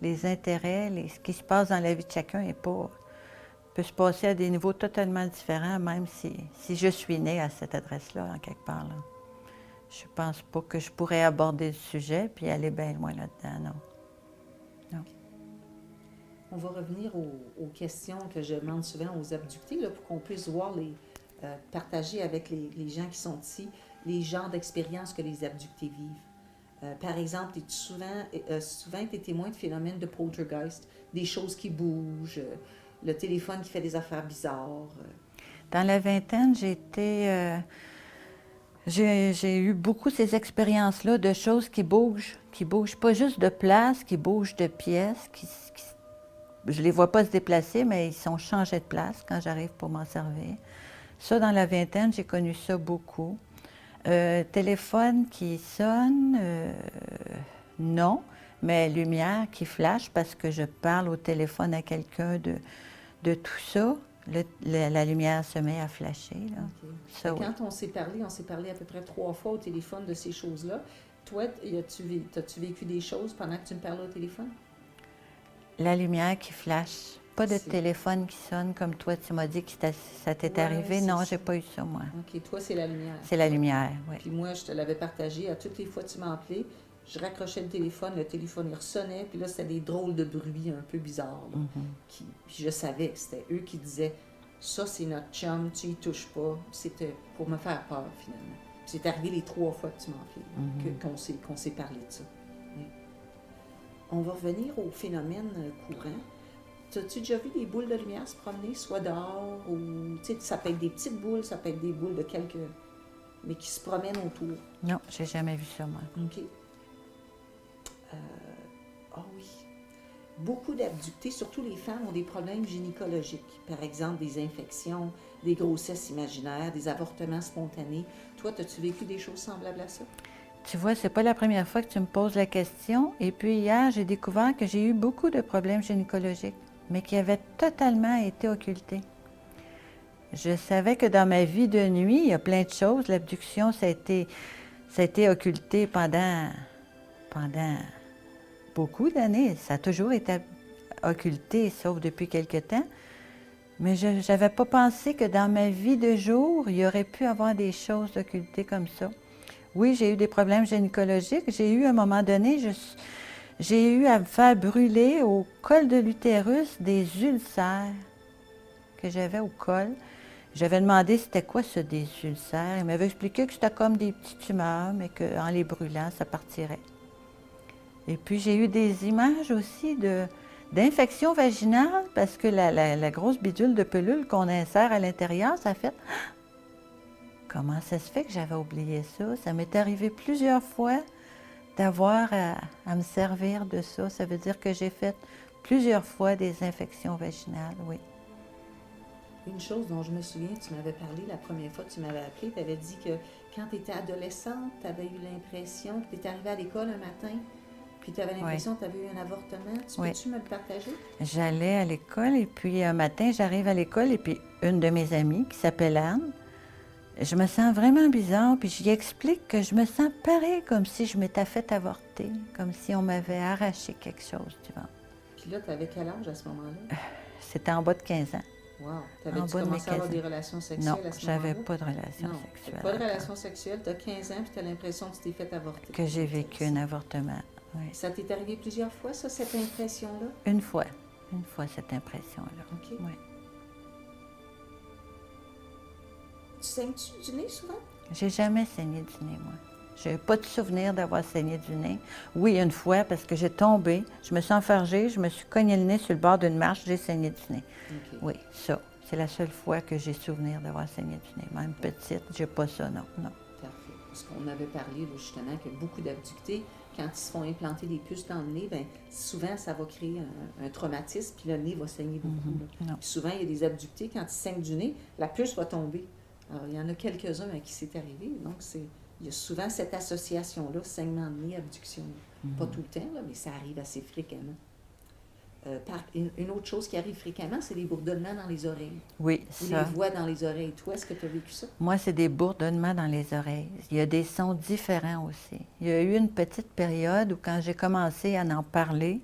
[SPEAKER 2] les intérêts, ce qui se passe dans la vie de chacun peut se passer à des niveaux totalement différents, même si je suis née à cette adresse-là, en quelque part. Là. Je pense pas que je pourrais aborder le sujet puis aller bien loin là-dedans, non. Non.
[SPEAKER 1] On va revenir aux questions que je demande souvent aux abductés, là, pour qu'on puisse voir partager avec les gens qui sont ici les genres d'expériences que les abductés vivent. Par exemple, souvent tu es témoin de phénomènes de poltergeist, des choses qui bougent, le téléphone qui fait des affaires bizarres.
[SPEAKER 2] Dans la vingtaine, j'ai eu beaucoup ces expériences-là de choses qui bougent pas juste de place, qui bougent de pièces, je les vois pas se déplacer, mais ils sont changés de place quand j'arrive pour m'en servir. Ça, dans la vingtaine, j'ai connu ça beaucoup. Téléphone qui sonne, non, mais lumière qui flash parce que je parle au téléphone à quelqu'un de tout ça. La lumière se met à flasher. Là.
[SPEAKER 1] Okay.
[SPEAKER 2] Ça,
[SPEAKER 1] quand oui. On s'est parlé à peu près 3 fois au téléphone de ces choses-là. Toi, as-tu vécu des choses pendant que tu me parlais au téléphone?
[SPEAKER 2] La lumière qui flash. Pas de téléphone qui sonne comme toi, tu m'as dit que ça t'est arrivé. Non, j'ai pas eu ça, moi.
[SPEAKER 1] OK, toi, c'est la lumière.
[SPEAKER 2] C'est la lumière, oui.
[SPEAKER 1] Puis moi, je te l'avais partagé. À toutes les fois que tu m'appelais, je raccrochais le téléphone il ressonnait, puis là, c'était des drôles de bruits un peu bizarres. Puis je savais que c'était eux qui disaient « Ça, c'est notre chum, tu y touches pas. » C'était pour me faire peur, finalement. Puis c'est arrivé les 3 fois que tu m'appelais, qu'on s'est parlé de ça. Oui. On va revenir au phénomène courant. As-tu déjà vu des boules de lumière se promener, soit dehors, ou, tu sais, ça peut être des petites boules, ça peut être des boules de quelques... mais qui se promènent autour?
[SPEAKER 2] Non, j'ai jamais vu ça, moi.
[SPEAKER 1] OK. Oui. Beaucoup d'abductés, surtout les femmes, ont des problèmes gynécologiques. Par exemple, des infections, des grossesses imaginaires, des avortements spontanés. Toi, as-tu vécu des choses semblables à ça?
[SPEAKER 2] Tu vois, c'est pas la première fois que tu me poses la question. Et puis hier, j'ai découvert que j'ai eu beaucoup de problèmes gynécologiques, mais qui avaient totalement été occultés. Je savais que dans ma vie de nuit, il y a plein de choses. L'abduction, ça a été occulté pendant beaucoup d'années. Ça a toujours été occulté, sauf depuis quelque temps. Mais je n'avais pas pensé que dans ma vie de jour, il y aurait pu avoir des choses occultées comme ça. Oui, j'ai eu des problèmes gynécologiques. J'ai eu, à un moment donné, j'ai eu à me faire brûler au col de l'utérus des ulcères que j'avais au col. J'avais demandé c'était quoi ça, des ulcères. Il m'avait expliqué que c'était comme des petites tumeurs, mais qu'en les brûlant, ça partirait. Et puis, j'ai eu des images aussi d'infection vaginale parce que la grosse bidule de pelule qu'on insère à l'intérieur, ça fait... Comment ça se fait que j'avais oublié ça? Ça m'est arrivé plusieurs fois d'avoir à me servir de ça. Ça veut dire que j'ai fait plusieurs fois des infections vaginales, oui.
[SPEAKER 1] Une chose dont je me souviens, tu m'avais parlé la première fois que tu m'avais appelé, tu avais dit que quand tu étais adolescente, tu avais eu l'impression que tu étais arrivée à l'école un matin, puis tu avais l'impression que tu avais eu un avortement. Peux-tu me le partager? J'allais
[SPEAKER 2] à l'école et puis un matin, j'arrive à l'école et puis une de mes amies qui s'appelle Anne, je me sens vraiment bizarre, puis j'y explique que je me sens pareil comme si je m'étais fait avorter, comme si on m'avait arraché quelque chose du ventre.
[SPEAKER 1] Puis là, tu avais quel âge à ce moment-là?
[SPEAKER 2] C'était en bas de 15 ans.
[SPEAKER 1] Wow! T'avais-tu commencé à avoir des relations sexuelles à ce moment-là?
[SPEAKER 2] Non, j'avais pas de relations sexuelles.
[SPEAKER 1] Pas de relations sexuelles, tu as 15 ans, puis tu as l'impression que tu t'es fait avorter.
[SPEAKER 2] Que j'ai vécu un avortement, oui.
[SPEAKER 1] Ça t'est arrivé plusieurs fois, ça, cette impression-là?
[SPEAKER 2] Une fois, cette impression-là.
[SPEAKER 1] OK.
[SPEAKER 2] Oui.
[SPEAKER 1] Tu saignes-tu du nez souvent?
[SPEAKER 2] J'ai jamais saigné du nez, moi. Je n'ai pas de souvenir d'avoir saigné du nez. Oui, une fois, parce que j'ai tombé, je me suis enfargée, je me suis cogné le nez sur le bord d'une marche, j'ai saigné du nez.
[SPEAKER 1] Okay.
[SPEAKER 2] Oui, ça. C'est la seule fois que j'ai souvenir d'avoir saigné du nez. Même petite, j'ai pas ça, non.
[SPEAKER 1] Parfait. Parce qu'on avait parlé, là, justement, que beaucoup d'abductés, quand ils se font implanter des puces dans le nez, bien, souvent, ça va créer un traumatisme, puis le nez va saigner beaucoup. Puis souvent, il y a des abductés, quand ils saignent du nez, la puce va tomber. Alors, il y en a quelques-uns à qui c'est arrivé. Donc, il y a souvent cette association-là, saignement de nez, abduction. Pas tout le temps, là, mais ça arrive assez fréquemment. une autre chose qui arrive fréquemment, c'est les bourdonnements dans les oreilles.
[SPEAKER 2] Oui,
[SPEAKER 1] Ou
[SPEAKER 2] ça.
[SPEAKER 1] les voix dans les oreilles. Toi, est-ce que tu as vécu ça?
[SPEAKER 2] Moi, c'est des bourdonnements dans les oreilles. Il y a des sons différents aussi. Il y a eu une petite période où, quand j'ai commencé à en parler,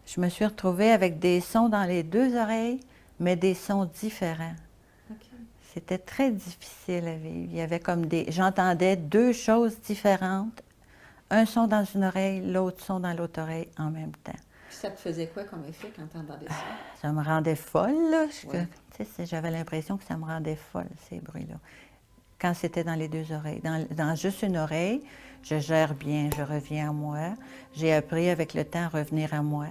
[SPEAKER 2] je me suis retrouvée avec des sons dans les deux oreilles, mais des sons différents.
[SPEAKER 1] OK.
[SPEAKER 2] C'était très difficile à vivre. Il y avait comme j'entendais deux choses différentes. Un son dans une oreille, l'autre son dans l'autre oreille en même temps.
[SPEAKER 1] Puis ça te faisait quoi comme effet quand tu entendais ça?
[SPEAKER 2] Ça me rendait folle, là.
[SPEAKER 1] Ouais.
[SPEAKER 2] J'avais l'impression que ça me rendait folle, ces bruits-là. Quand c'était dans les deux oreilles. Dans juste une oreille, je gère bien, je reviens à moi. J'ai appris avec le temps à revenir à moi.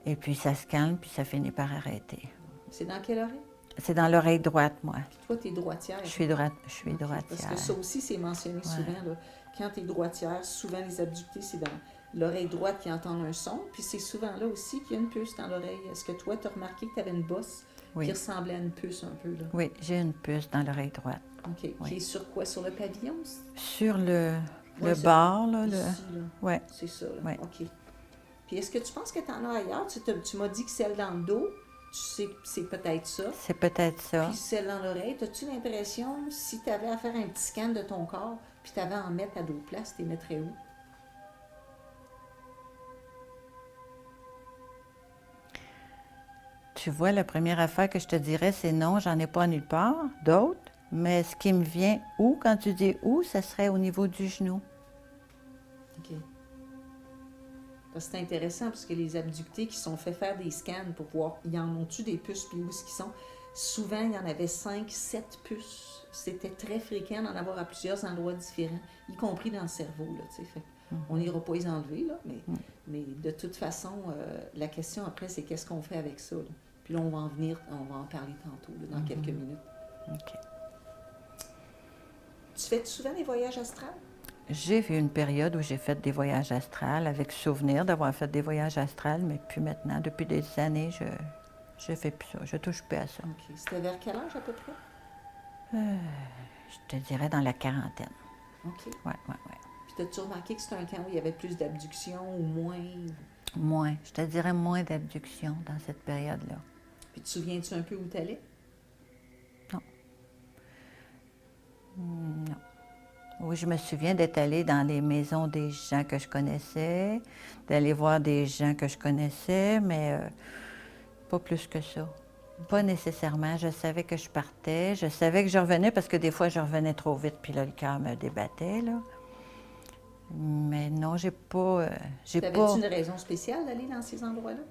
[SPEAKER 2] Et puis ça se calme, puis ça finit par arrêter.
[SPEAKER 1] C'est dans quelle oreille?
[SPEAKER 2] C'est dans l'oreille droite, moi.
[SPEAKER 1] Puis toi, tu es droitière.
[SPEAKER 2] Je suis
[SPEAKER 1] OK.
[SPEAKER 2] droitière.
[SPEAKER 1] Parce que ça aussi, c'est mentionné souvent. Là. Quand tu es droitière, souvent les abductés, c'est dans l'oreille droite qui entend un son. Puis c'est souvent là aussi qu'il y a une puce dans l'oreille. Est-ce que toi, tu as remarqué que tu avais une bosse
[SPEAKER 2] Oui.
[SPEAKER 1] qui ressemblait à une puce un peu? Là?
[SPEAKER 2] Oui, j'ai une puce dans l'oreille droite.
[SPEAKER 1] OK.
[SPEAKER 2] Oui.
[SPEAKER 1] Qui est sur quoi? Sur le pavillon?
[SPEAKER 2] Sur le
[SPEAKER 1] Ouais,
[SPEAKER 2] bord, là.
[SPEAKER 1] Ici, là.
[SPEAKER 2] Ouais.
[SPEAKER 1] C'est ça, là.
[SPEAKER 2] Ouais.
[SPEAKER 1] OK. Puis est-ce que tu penses que tu en as ailleurs? Tu m'as dit que celle dans le dos, tu sais que c'est peut-être ça.
[SPEAKER 2] C'est peut-être ça.
[SPEAKER 1] Puis celle dans l'oreille, as-tu l'impression, si tu avais à faire un petit scan de ton corps, puis tu avais à en mettre à d'autres places, tu les mettrais où?
[SPEAKER 2] Tu vois, la première affaire que je te dirais, c'est non, j'en ai pas nulle part, d'autres. Mais ce qui me vient où, quand tu dis où, ça serait au niveau du genou.
[SPEAKER 1] OK. Parce que c'est intéressant, parce que les abductés qui sont fait faire des scans pour voir, y en ont-tu des puces, puis où est-ce qu'ils sont? Souvent, il y en avait 5, 7 puces. C'était très fréquent d'en avoir à plusieurs endroits différents, y compris dans le cerveau, là, tu sais. Fait on n'ira pas les enlever, là, mais de toute façon, la question après, c'est qu'est-ce qu'on fait avec ça, là? Puis là, on va en parler tantôt, là, dans quelques minutes.
[SPEAKER 2] OK.
[SPEAKER 1] Tu fais souvent des voyages astrales?
[SPEAKER 2] J'ai vu une période où j'ai fait des voyages astrales, avec souvenir d'avoir fait des voyages astrales, mais plus maintenant. Depuis des années, je fais plus ça. Je touche plus à ça.
[SPEAKER 1] OK. C'était vers quel âge à peu près?
[SPEAKER 2] Je te dirais dans la quarantaine.
[SPEAKER 1] OK.
[SPEAKER 2] Ouais.
[SPEAKER 1] Puis t'as-tu remarqué que c'était un temps où il y avait plus d'abductions ou moins?
[SPEAKER 2] Moins. Je te dirais moins d'abduction dans cette période-là.
[SPEAKER 1] Puis te souviens-tu un peu où t'allais?
[SPEAKER 2] Non. Oui, je me souviens d'être allée dans les maisons des gens que je connaissais, d'aller voir des gens que je connaissais, mais pas plus que ça. Pas nécessairement. Je savais que je partais, je savais que je revenais parce que des fois, je revenais trop vite, puis là, le cœur me débattait, là. Mais non, j'ai pas...
[SPEAKER 1] T'avais-tu une raison spéciale d'aller dans ces endroits-là?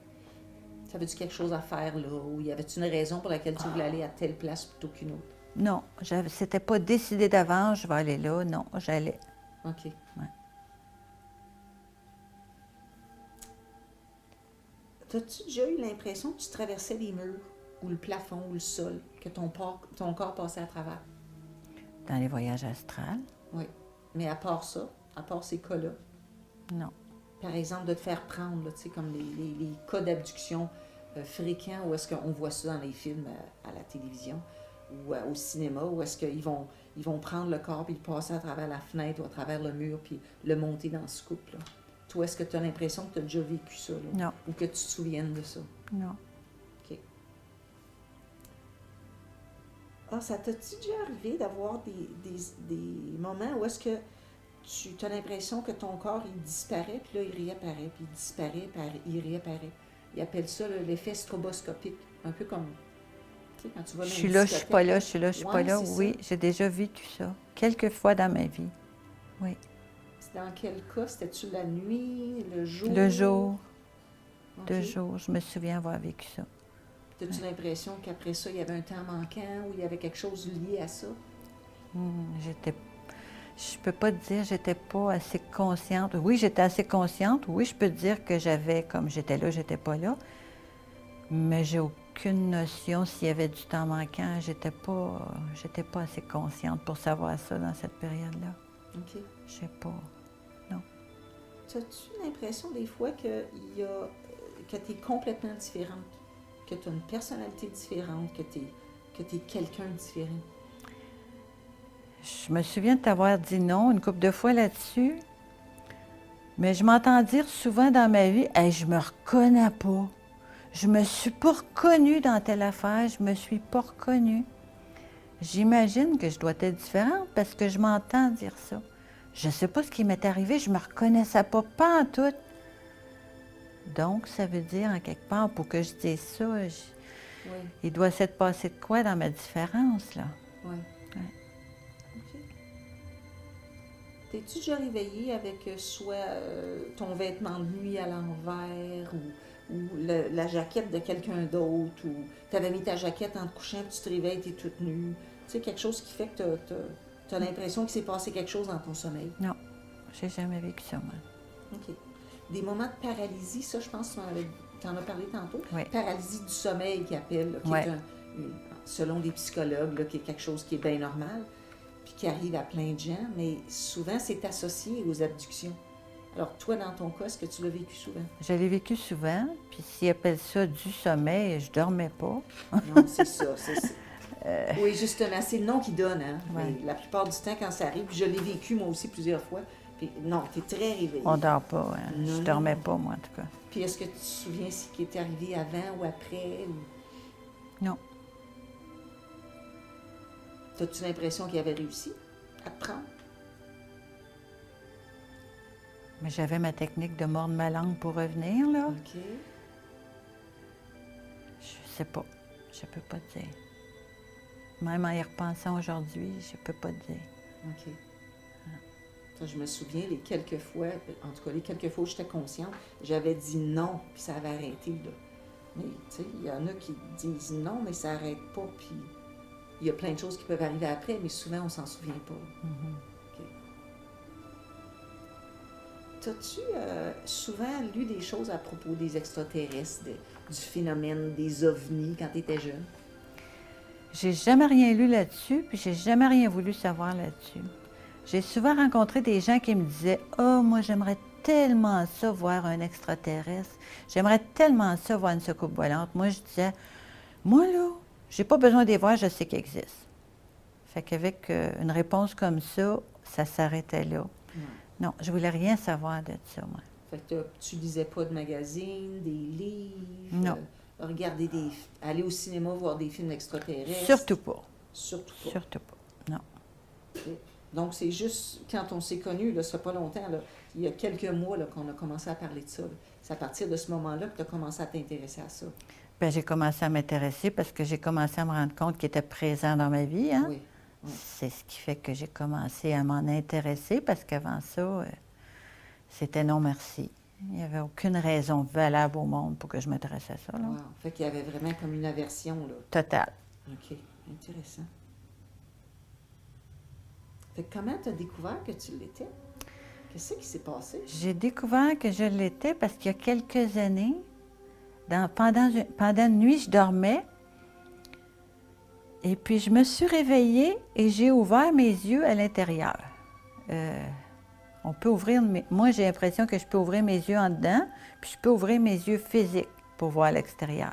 [SPEAKER 1] T'avais-tu quelque chose à faire là? Ou y avait-tu une raison pour laquelle tu voulais aller à telle place plutôt qu'une autre?
[SPEAKER 2] Non, c'était pas décidé d'avance, je vais aller là. Non, j'allais.
[SPEAKER 1] OK.
[SPEAKER 2] Ouais.
[SPEAKER 1] T'as-tu déjà eu l'impression que tu traversais les murs, ou le plafond, ou le sol, que ton corps passait à travers?
[SPEAKER 2] Dans les voyages astrales?
[SPEAKER 1] Oui. Mais à part ça, à part ces cas-là,
[SPEAKER 2] Non.
[SPEAKER 1] par exemple, de te faire prendre, là, tu sais, comme les cas d'abduction fréquents, où est-ce qu'on voit ça dans les films à la télévision, ou au cinéma, où est-ce qu'ils vont prendre le corps, puis le passer à travers la fenêtre ou à travers le mur, puis le monter dans ce couple, là. Toi, est-ce que tu as l'impression que tu as déjà vécu ça, là?
[SPEAKER 2] Non.
[SPEAKER 1] Ou que tu te souviennes de ça?
[SPEAKER 2] Non.
[SPEAKER 1] OK. Ah, ça t'a-tu déjà arrivé d'avoir des moments où est-ce que tu as l'impression que ton corps, il disparaît, puis là, il réapparaît, puis il disparaît, puis il réapparaît. Ils appellent ça là, l'effet stroboscopique. Un peu comme, tu sais, quand tu vas dans
[SPEAKER 2] Je
[SPEAKER 1] une
[SPEAKER 2] suis là, je suis pas là, je suis là, je suis
[SPEAKER 1] Ouais,
[SPEAKER 2] pas là.
[SPEAKER 1] c'est
[SPEAKER 2] Oui,
[SPEAKER 1] ça.
[SPEAKER 2] j'ai déjà vécu ça. Quelques fois dans ma vie. Oui.
[SPEAKER 1] C'est dans quel cas? C'était-tu la nuit, le jour?
[SPEAKER 2] Le jour,
[SPEAKER 1] OK.
[SPEAKER 2] 2 jours, je me souviens avoir vécu ça.
[SPEAKER 1] As-tu l'impression qu'après ça, il y avait un temps manquant ou il y avait quelque chose lié à ça?
[SPEAKER 2] Je peux pas te dire, j'étais pas assez consciente. Oui, j'étais assez consciente. Oui, je peux te dire que j'avais, comme j'étais là, j'étais pas là. Mais j'ai aucune notion s'il y avait du temps manquant. J'étais pas assez consciente pour savoir ça dans cette période-là.
[SPEAKER 1] OK.
[SPEAKER 2] Je sais pas.
[SPEAKER 1] As-tu l'impression des fois que tu es complètement différente? Que tu as une personnalité différente? Que tu es quelqu'un de différent?
[SPEAKER 2] Je me souviens de t'avoir dit non une couple de fois là-dessus. Mais je m'entends dire souvent dans ma vie, « Hey, je me reconnais pas. Je me suis pas reconnue dans telle affaire, je me suis pas reconnue. » J'imagine que je dois être différente parce que je m'entends dire ça. Je sais pas ce qui m'est arrivé, je me reconnaissais pas en tout. Donc, ça veut dire, en quelque part, pour que je dise ça,
[SPEAKER 1] Oui,
[SPEAKER 2] il doit s'être passé de quoi dans ma différence, là?
[SPEAKER 1] oui.
[SPEAKER 2] Ouais.
[SPEAKER 1] OK. T'es-tu déjà réveillée avec soit ton vêtement de nuit à l'envers ou la jaquette de quelqu'un d'autre ou t'avais mis ta jaquette en te couchant puis tu te réveilles, t'es toute nue? Tu sais, quelque chose qui fait que t'as l'impression qu'il s'est passé quelque chose dans ton sommeil.
[SPEAKER 2] Non, j'ai jamais vécu ça, moi.
[SPEAKER 1] OK. Des moments de paralysie, ça, je pense que tu en as parlé tantôt.
[SPEAKER 2] Oui.
[SPEAKER 1] Paralysie du sommeil qu'ils appellent, là, qui
[SPEAKER 2] Ouais.
[SPEAKER 1] est selon les psychologues, là, qui est quelque chose qui est bien normal, puis qui arrive à plein de gens, mais souvent, c'est associé aux abductions. Alors, toi, dans ton cas, est-ce que tu l'as vécu souvent?
[SPEAKER 2] Je l'ai vécu souvent, puis s'ils appellent ça du sommeil, je dormais pas.
[SPEAKER 1] Non, c'est ça. Oui, justement, c'est le nom qu'ils donnent. Hein?
[SPEAKER 2] Ouais.
[SPEAKER 1] Mais la plupart du temps, quand ça arrive, puis je l'ai vécu moi aussi plusieurs fois, puis non, tu es très réveillée.
[SPEAKER 2] On dort pas, hein.
[SPEAKER 1] Non,
[SPEAKER 2] Je
[SPEAKER 1] non,
[SPEAKER 2] dormais
[SPEAKER 1] non.
[SPEAKER 2] pas, moi, en tout cas.
[SPEAKER 1] Puis est-ce que tu te souviens ce qui est arrivé avant ou après? Ou...
[SPEAKER 2] Non.
[SPEAKER 1] As-tu l'impression qu'il avait réussi à te prendre?
[SPEAKER 2] Mais j'avais ma technique de mordre ma langue pour revenir, là.
[SPEAKER 1] OK.
[SPEAKER 2] Je sais pas. Je peux pas te dire. Même en y repensant aujourd'hui, je peux pas te dire.
[SPEAKER 1] OK. Ça, je me souviens, les quelques fois, en tout cas, les quelques fois où j'étais consciente, j'avais dit non, puis ça avait arrêté, là. Mais, tu sais, il y en a qui disent non, mais ça n'arrête pas, puis il y a plein de choses qui peuvent arriver après, mais souvent, on s'en souvient pas. OK. T'as-tu souvent lu des choses à propos des extraterrestres, du phénomène des ovnis quand tu étais jeune?
[SPEAKER 2] J'ai jamais rien lu là-dessus, puis j'ai jamais rien voulu savoir là-dessus. J'ai souvent rencontré des gens qui me disaient « Oh, moi, j'aimerais tellement ça voir un extraterrestre. J'aimerais tellement ça voir une soucoupe volante. » Moi, je disais « Moi, là, j'ai pas besoin de les voir, je sais qu'ils existent. » Fait qu'avec une réponse comme ça, ça s'arrêtait là.
[SPEAKER 1] Ouais.
[SPEAKER 2] Non, je voulais rien savoir de ça, moi.
[SPEAKER 1] Fait que tu lisais pas de magazines, des livres?
[SPEAKER 2] Non.
[SPEAKER 1] Regarder aller au cinéma voir des films extraterrestres?
[SPEAKER 2] Surtout pas.
[SPEAKER 1] Surtout pas.
[SPEAKER 2] Surtout pas. Non.
[SPEAKER 1] OK. Donc, c'est juste quand on s'est connus, là, ça fait pas longtemps, là, il y a quelques mois là, qu'on a commencé à parler de ça. Là. C'est à partir de ce moment-là que tu as commencé à t'intéresser à ça.
[SPEAKER 2] Bien, j'ai commencé à m'intéresser parce que j'ai commencé à me rendre compte qu'il était présent dans ma vie. Hein?
[SPEAKER 1] Oui. Oui.
[SPEAKER 2] C'est ce qui fait que j'ai commencé à m'en intéresser parce qu'avant ça, c'était non merci. Il n'y avait aucune raison valable au monde pour que je m'intéresse à ça. Là.
[SPEAKER 1] Wow. Fait qu'il y avait vraiment comme une aversion, là.
[SPEAKER 2] Total.
[SPEAKER 1] OK. Intéressant. Fait que comment tu as découvert que tu l'étais? Qu'est-ce qui s'est passé?
[SPEAKER 2] J'ai découvert que je l'étais parce qu'il y a quelques années, pendant une nuit, je dormais. Et puis, je me suis réveillée et j'ai ouvert mes yeux à l'intérieur. On peut ouvrir, moi, j'ai l'impression que je peux ouvrir mes yeux en dedans, puis je peux ouvrir mes yeux physiques pour voir l'extérieur.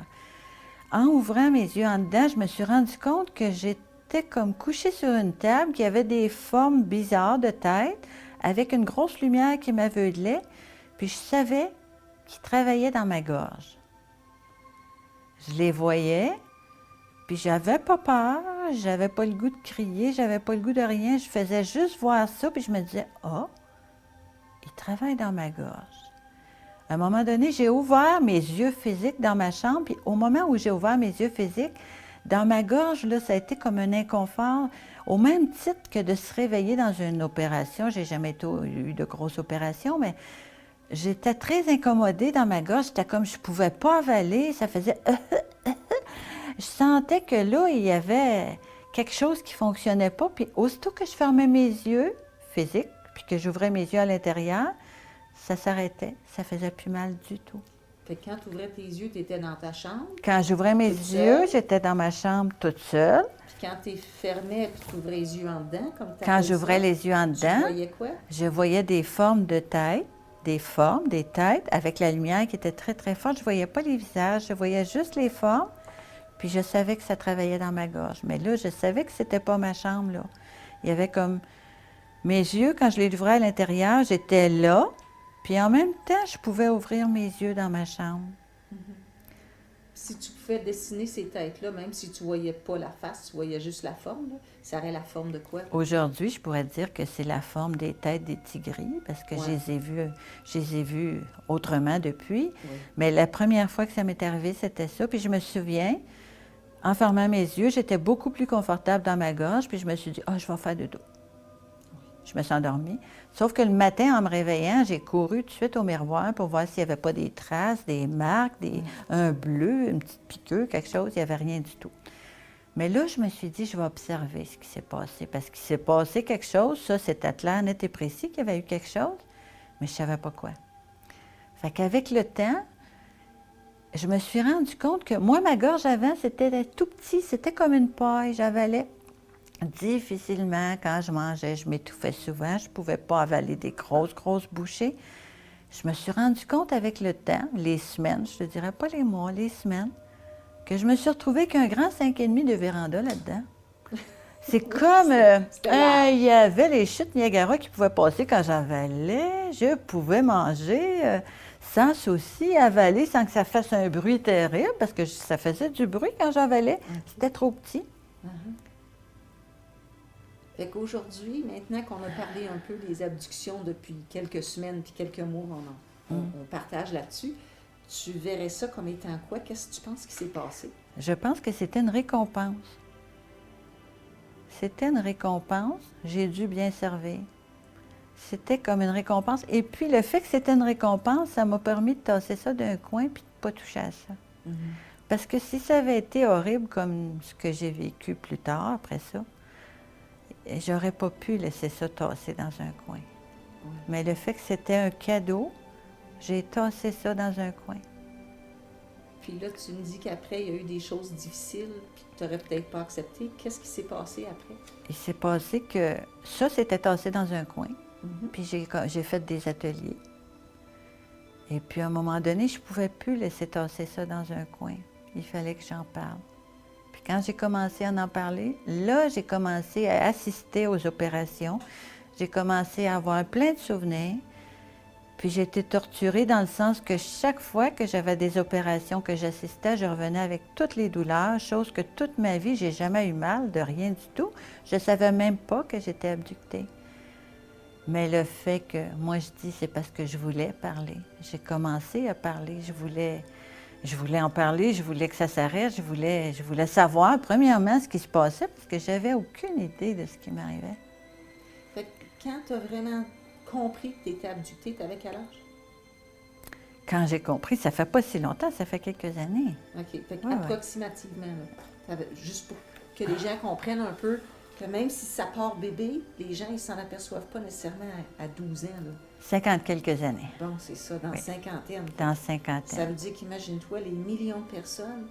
[SPEAKER 2] En ouvrant mes yeux en dedans, je me suis rendu compte que j'étais comme couchée sur une table, qui avait des formes bizarres de tête, avec une grosse lumière qui m'aveuglait, puis je savais qu'ils travaillaient dans ma gorge. Je les voyais, puis j'avais pas peur, j'avais pas le goût de crier, j'avais pas le goût de rien, je faisais juste voir ça, puis je me disais « Ah, ils travaillent dans ma gorge. » À un moment donné, j'ai ouvert mes yeux physiques dans ma chambre, puis au moment où j'ai ouvert mes yeux physiques, dans ma gorge, là, ça a été comme un inconfort, au même titre que de se réveiller dans une opération. J'ai jamais eu de grosse opération, mais j'étais très incommodée dans ma gorge. C'était comme je ne pouvais pas avaler, ça faisait... Je sentais que là, il y avait quelque chose qui ne fonctionnait pas. Puis aussitôt que je fermais mes yeux physiques, puis que j'ouvrais mes yeux à l'intérieur, ça s'arrêtait. Ça faisait plus mal du tout.
[SPEAKER 1] Fait que quand tu ouvrais tes yeux, tu étais dans ta chambre.
[SPEAKER 2] Quand j'ouvrais mes
[SPEAKER 1] Toute
[SPEAKER 2] yeux,
[SPEAKER 1] seule?
[SPEAKER 2] j'étais dans ma chambre toute seule.
[SPEAKER 1] Puis quand tu fermais, puis tu ouvrais les yeux en dedans, comme tu
[SPEAKER 2] Quand j'ouvrais les yeux en
[SPEAKER 1] tu
[SPEAKER 2] dedans,
[SPEAKER 1] voyais quoi?
[SPEAKER 2] je voyais des formes de tête, des têtes, avec la lumière qui était très, très forte. Je ne voyais pas les visages, je voyais juste les formes. Puis je savais que ça travaillait dans ma gorge. Mais là, je savais que c'était pas ma chambre, là. Il y avait comme... Mes yeux, quand je les ouvrais à l'intérieur, j'étais là, Puis en même temps, je pouvais ouvrir mes yeux dans ma chambre.
[SPEAKER 1] Si tu pouvais dessiner ces têtes-là, même si tu voyais pas la face, tu voyais juste la forme, là, ça aurait la forme de quoi?
[SPEAKER 2] Aujourd'hui, je pourrais dire que c'est la forme des têtes des tigris, parce que
[SPEAKER 1] Ouais.
[SPEAKER 2] je les ai vues autrement depuis.
[SPEAKER 1] Oui.
[SPEAKER 2] Mais la première fois que ça m'est arrivé, c'était ça. Puis je me souviens, en fermant mes yeux, j'étais beaucoup plus confortable dans ma gorge, puis je me suis dit, je vais faire dodo. Je me suis endormie. Sauf que le matin, en me réveillant, j'ai couru tout de suite au miroir pour voir s'il n'y avait pas des traces, des marques, un bleu, une petite piqûre, quelque chose. Il n'y avait rien du tout. Mais là, je me suis dit, je vais observer ce qui s'est passé. Parce qu'il s'est passé quelque chose, ça, c'était clair, net et précis qu'il y avait eu quelque chose, mais je ne savais pas quoi. Fait qu'avec le temps, je me suis rendu compte que moi, ma gorge avant, c'était tout petit, c'était comme une paille. J'avalais difficilement quand je mangeais, je m'étouffais souvent, je ne pouvais pas avaler des grosses bouchées. Je me suis rendu compte avec le temps, les semaines, je ne te dirais pas les mois, les semaines, que je me suis retrouvée qu'un grand 5,5 de véranda là-dedans. C'est comme, il y avait les chutes Niagara qui pouvaient passer quand j'avalais, je pouvais manger sans souci, avaler sans que ça fasse un bruit terrible, parce que ça faisait du bruit quand j'avalais, c'était trop petit.
[SPEAKER 1] Fait qu'aujourd'hui, maintenant qu'on a parlé un peu des abductions depuis quelques semaines puis quelques mois, on partage là-dessus, tu verrais ça comme étant quoi? Qu'est-ce que tu penses qui s'est passé?
[SPEAKER 2] Je pense que c'était une récompense. C'était une récompense, j'ai dû bien servir. C'était comme une récompense. Et puis le fait que c'était une récompense, ça m'a permis de tasser ça d'un coin puis de ne pas toucher à ça. Parce que si ça avait été horrible comme ce que j'ai vécu plus tard, après ça, j'aurais pas pu laisser ça tasser dans un coin. Mais le fait que c'était un cadeau, j'ai tassé ça dans un coin.
[SPEAKER 1] Puis là, tu me dis qu'après, il y a eu des choses difficiles, puis que tu n'aurais peut-être pas accepté. Qu'est-ce qui s'est passé après?
[SPEAKER 2] Il s'est passé que ça, c'était tassé dans un coin. Puis j'ai fait des ateliers. Et puis à un moment donné, je ne pouvais plus laisser tasser ça dans un coin. Il fallait que j'en parle. Puis quand j'ai commencé à en parler, là, j'ai commencé à assister aux opérations. J'ai commencé à avoir plein de souvenirs. Puis j'ai été torturée dans le sens que chaque fois que j'avais des opérations que j'assistais, je revenais avec toutes les douleurs, chose que toute ma vie, j'ai jamais eu mal, de rien du tout. Je ne savais même pas que j'étais abductée. Mais le fait que, moi je dis, c'est parce que je voulais parler. J'ai commencé à parler, je voulais en parler, je voulais que ça s'arrête, je voulais savoir, premièrement, ce qui se passait, parce que j'avais aucune idée de ce qui m'arrivait.
[SPEAKER 1] Fait que quand tu as vraiment compris que tu étais abductée, tu avais quel âge?
[SPEAKER 2] Quand j'ai compris, ça fait pas si longtemps, ça fait quelques années.
[SPEAKER 1] OK. Fait qu'approximativement, juste pour que les gens comprennent un peu que même si ça part bébé, les gens, ils s'en aperçoivent pas nécessairement à 12 ans. Là.
[SPEAKER 2] 50 quelques années.
[SPEAKER 1] Bon, c'est ça, dans cinquantaine.
[SPEAKER 2] Dans cinquantaine.
[SPEAKER 1] Ça veut dire qu'imagine-toi les millions de personnes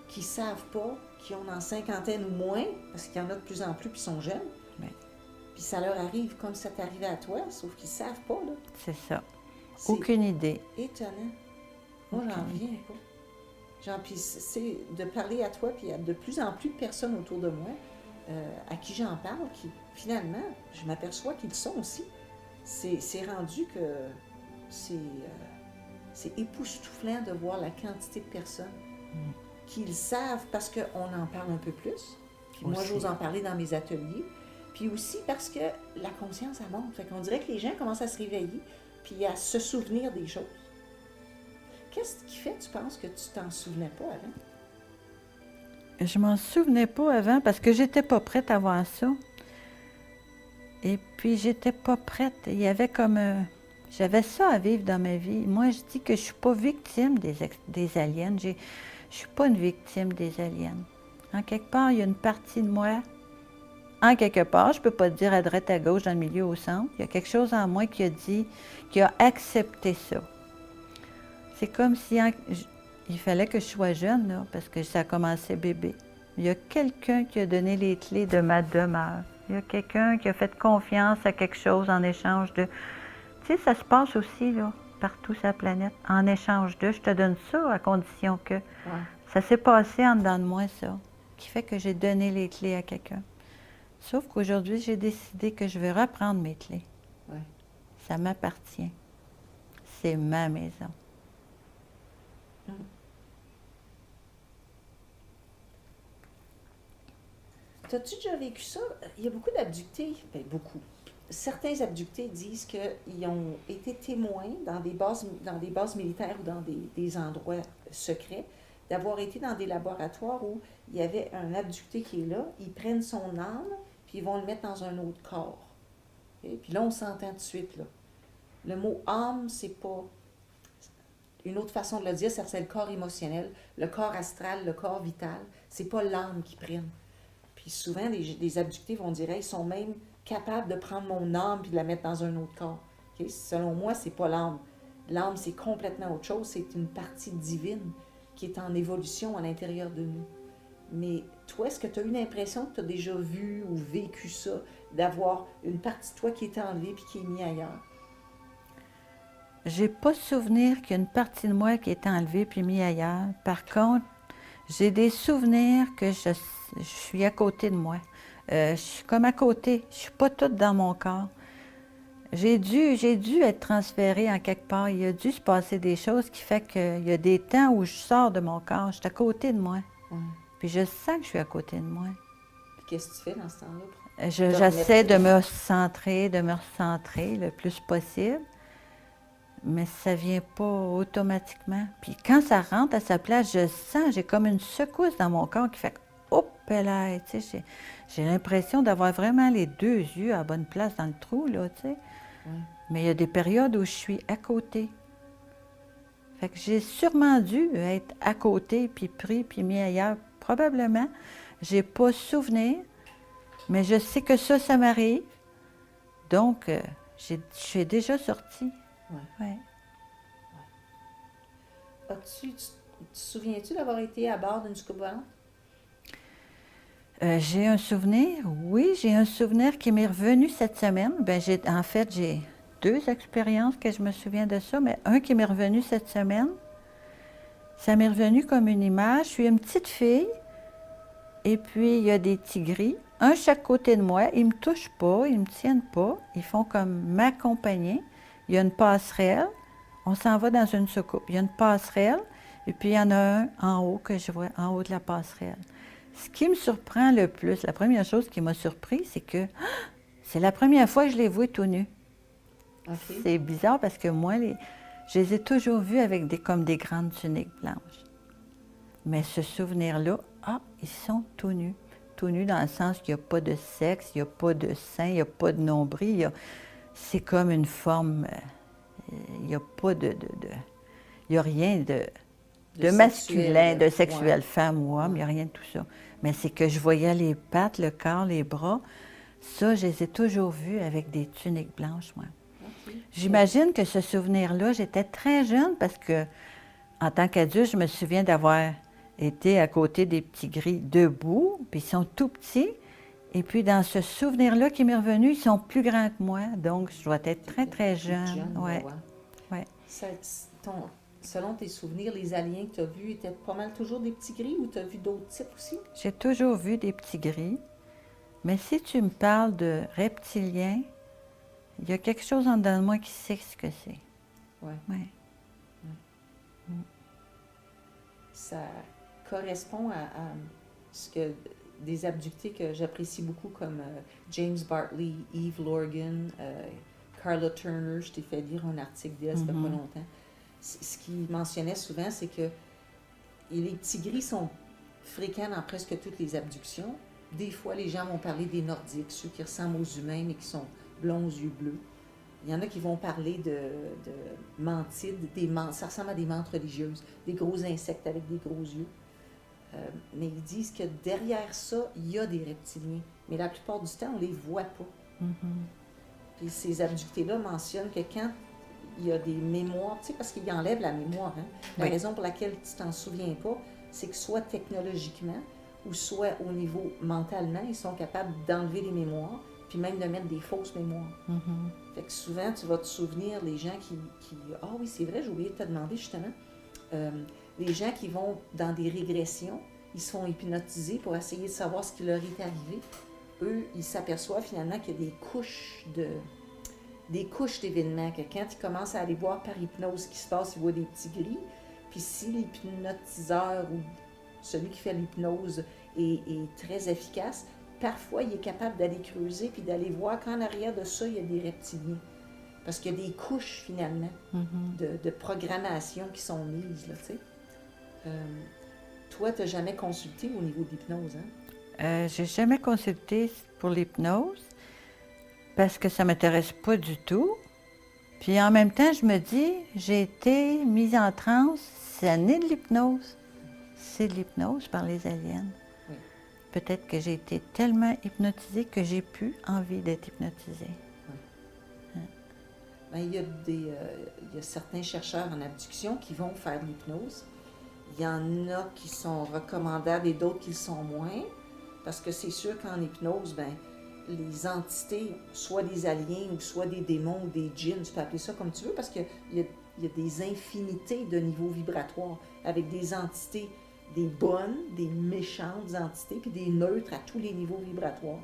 [SPEAKER 1] qui savent pas, qui ont dans cinquantaine ou moins, parce qu'il y en a de plus en plus qui sont jeunes.
[SPEAKER 2] Oui.
[SPEAKER 1] Puis ça leur arrive comme ça t'arrivait à toi, sauf qu'ils savent pas, là.
[SPEAKER 2] C'est ça. Aucune idée.
[SPEAKER 1] Étonnant. Moi, j'en reviens pas. Puis c'est de parler à toi, puis il y a de plus en plus de personnes autour de moi à qui j'en parle, qui finalement, je m'aperçois qu'ils le sont aussi. C'est rendu que c'est époustouflant de voir la quantité de personnes qui le savent parce qu'on en parle un peu plus. Puis moi, j'ose en parler dans mes ateliers. Puis aussi parce que la conscience, elle monte. Fait qu'on dirait que les gens commencent à se réveiller puis à se souvenir des choses. Qu'est-ce qui fait, tu penses, que tu t'en souvenais pas avant?
[SPEAKER 2] Je m'en souvenais pas avant parce que j'étais pas prête à voir ça. Et puis, j'étais pas prête. Il y avait comme... j'avais ça à vivre dans ma vie. Moi, je dis que je suis pas victime des aliens. Je suis pas une victime des aliens. En quelque part, il y a une partie de moi... En quelque part, je ne peux pas te dire à droite, à gauche, dans le milieu, au centre. Il y a quelque chose en moi qui a dit, qui a accepté ça. C'est comme si il fallait que je sois jeune, là, parce que ça a commencé bébé. Il y a quelqu'un qui a donné les clés de ma demeure. Il y a quelqu'un qui a fait confiance à quelque chose en échange de... Tu sais, ça se passe aussi, là, partout sur la planète. En échange de, je te donne ça à condition que...
[SPEAKER 1] Ouais.
[SPEAKER 2] Ça s'est passé en dedans de moi, ça, qui fait que j'ai donné les clés à quelqu'un. Sauf qu'aujourd'hui, j'ai décidé que je vais reprendre mes clés.
[SPEAKER 1] Ouais.
[SPEAKER 2] Ça m'appartient. c'est ma maison.
[SPEAKER 1] T'as-tu déjà vécu ça? Il y a beaucoup d'abductés, ben beaucoup. Certains abductés disent qu'ils ont été témoins dans des bases militaires ou dans des endroits secrets, d'avoir été dans des laboratoires où il y avait un abducté qui est là, ils prennent son âme, puis ils vont le mettre dans un autre corps. Et puis là, on s'entend tout de suite, là. Le mot âme, c'est pas... Une autre façon de le dire, c'est le corps émotionnel, le corps astral, le corps vital. C'est pas l'âme qu'ils prennent. Puis souvent, les abductés vont dire, ils sont même capables de prendre mon âme puis de la mettre dans un autre corps. Okay? Selon moi, c'est pas l'âme. L'âme, c'est complètement autre chose. C'est une partie divine qui est en évolution à l'intérieur de nous. Mais toi, est-ce que tu as eu l'impression que tu as déjà vu ou vécu ça, d'avoir une partie de toi qui est enlevée puis qui est mise ailleurs?
[SPEAKER 2] J'ai pas souvenir qu'il y a une partie de moi qui est enlevée puis mise ailleurs. Par contre, j'ai des souvenirs que je suis à côté de moi. Je suis comme à côté. Je suis pas toute dans mon corps. J'ai dû être transférée en quelque part. Il a dû se passer des choses qui fait qu'il y a des temps où je sors de mon corps. Je suis à côté de moi. Puis je sens que je suis à côté de moi.
[SPEAKER 1] Puis qu'est-ce que tu fais dans ce temps-là?
[SPEAKER 2] J'essaie de me recentrer le plus possible. Mais ça vient pas automatiquement. Puis quand ça rentre à sa place, je sens, j'ai comme une secousse dans mon corps qui fait « Hop là! » Tu sais, j'ai l'impression d'avoir vraiment les deux yeux à la bonne place dans le trou, là, tu sais. Mais il y a des périodes où je suis à côté. Fait que j'ai sûrement dû être à côté, puis pris, puis mis ailleurs. Probablement. J'ai pas souvenir, mais je sais que ça m'arrive. Donc, je suis déjà sortie. Ouais.
[SPEAKER 1] Tu te souviens-tu d'avoir été à bord d'une soucoupe volante?
[SPEAKER 2] J'ai un souvenir, oui, j'ai un souvenir qui m'est revenu cette semaine. En fait, j'ai deux expériences que je me souviens de ça, mais un qui m'est revenu cette semaine. Ça m'est revenu comme une image. Je suis une petite fille, et puis il y a des tigris, un chaque côté de moi. Ils ne me touchent pas, ils ne me tiennent pas. Ils font comme m'accompagner. Il y a une passerelle. On s'en va dans une soucoupe. Il y a une passerelle, et puis il y en a un en haut que je vois, en haut de la passerelle. Ce qui me surprend le plus, la première chose qui m'a surpris, c'est que c'est la première fois que je les vois tout nus.
[SPEAKER 1] Okay.
[SPEAKER 2] C'est bizarre parce que moi, je les ai toujours vus avec comme des grandes tuniques blanches. Mais ce souvenir-là, ils sont tout nus. Tout nus dans le sens qu'il n'y a pas de sexe, il n'y a pas de sein, il n'y a pas de nombril. C'est comme une forme... il n'y a pas il n'y a rien de masculin, de sexuel, femme ou homme, il n'y a rien de tout ça. Mais c'est que je voyais les pattes, le corps, les bras. Ça, je les ai toujours vus avec des tuniques blanches, moi. Okay. J'imagine que ce souvenir-là, j'étais très jeune parce que, en tant qu'adulte, je me souviens d'avoir été à côté des petits gris debout, puis ils sont tout petits. Et puis, dans ce souvenir-là qui m'est revenu, ils sont plus grands que moi. Donc, je dois être très, très jeune. Ouais.
[SPEAKER 1] Selon tes souvenirs, les aliens que tu as vus étaient pas mal toujours des petits gris ou tu as vu d'autres types aussi?
[SPEAKER 2] J'ai toujours vu des petits gris. Mais si tu me parles de reptiliens, il y a quelque chose en dedans de moi qui sait ce que c'est.
[SPEAKER 1] Oui.
[SPEAKER 2] Ouais.
[SPEAKER 1] Ça correspond à ce que des abductés que j'apprécie beaucoup comme James Bartley, Eve Lorgan, Carla Turner. Je t'ai fait lire un article d'elle, ça fait pas longtemps. Ce qu'il mentionnait souvent, c'est que les petits gris sont fréquents dans presque toutes les abductions. Des fois, les gens vont parler des Nordiques, ceux qui ressemblent aux humains, mais qui sont blonds aux yeux bleus. Il y en a qui vont parler de mantides, ça ressemble à des mantes religieuses, des gros insectes avec des gros yeux. Mais ils disent que derrière ça, il y a des reptiliens. Mais la plupart du temps, on ne les voit pas. Puis ces abductés-là mentionnent que quand il y a des mémoires, tu sais, parce qu'ils enlèvent la mémoire. Hein? La raison pour laquelle tu t'en souviens pas, c'est que soit technologiquement ou soit au niveau mentalement, ils sont capables d'enlever les mémoires, puis même de mettre des fausses mémoires. Fait que souvent, tu vas te souvenir, les gens qui oui, c'est vrai, j'ai oublié de te demander justement, les gens qui vont dans des régressions, ils se font hypnotiser pour essayer de savoir ce qui leur est arrivé. Eux, ils s'aperçoivent finalement qu'il y a des couches des couches d'événements, que quand il commence à aller voir par hypnose ce qui se passe, il voit des petits gris. Puis si l'hypnotiseur ou celui qui fait l'hypnose est très efficace, parfois il est capable d'aller creuser puis d'aller voir qu'en arrière de ça, il y a des reptiliens. Parce qu'il y a des couches, finalement, de programmation qui sont mises, là, tu sais. Toi, tu n'as jamais consulté au niveau de l'hypnose, hein?
[SPEAKER 2] J'ai jamais consulté pour l'hypnose parce que ça m'intéresse pas du tout. Puis en même temps, je me dis, j'ai été mise en transe, c'est né de l'hypnose. C'est de l'hypnose par les aliens.
[SPEAKER 1] Oui.
[SPEAKER 2] Peut-être que j'ai été tellement hypnotisée que j'ai plus envie d'être hypnotisée.
[SPEAKER 1] Ben, il y a certains chercheurs en abduction qui vont faire de l'hypnose. Il y en a qui sont recommandables et d'autres qui le sont moins. Parce que c'est sûr qu'en hypnose, ben, les entités, soit des aliens ou soit des démons ou des djinns, tu peux appeler ça comme tu veux, parce qu'il y a des infinités de niveaux vibratoires avec des entités, des bonnes, des méchantes entités, puis des neutres à tous les niveaux vibratoires.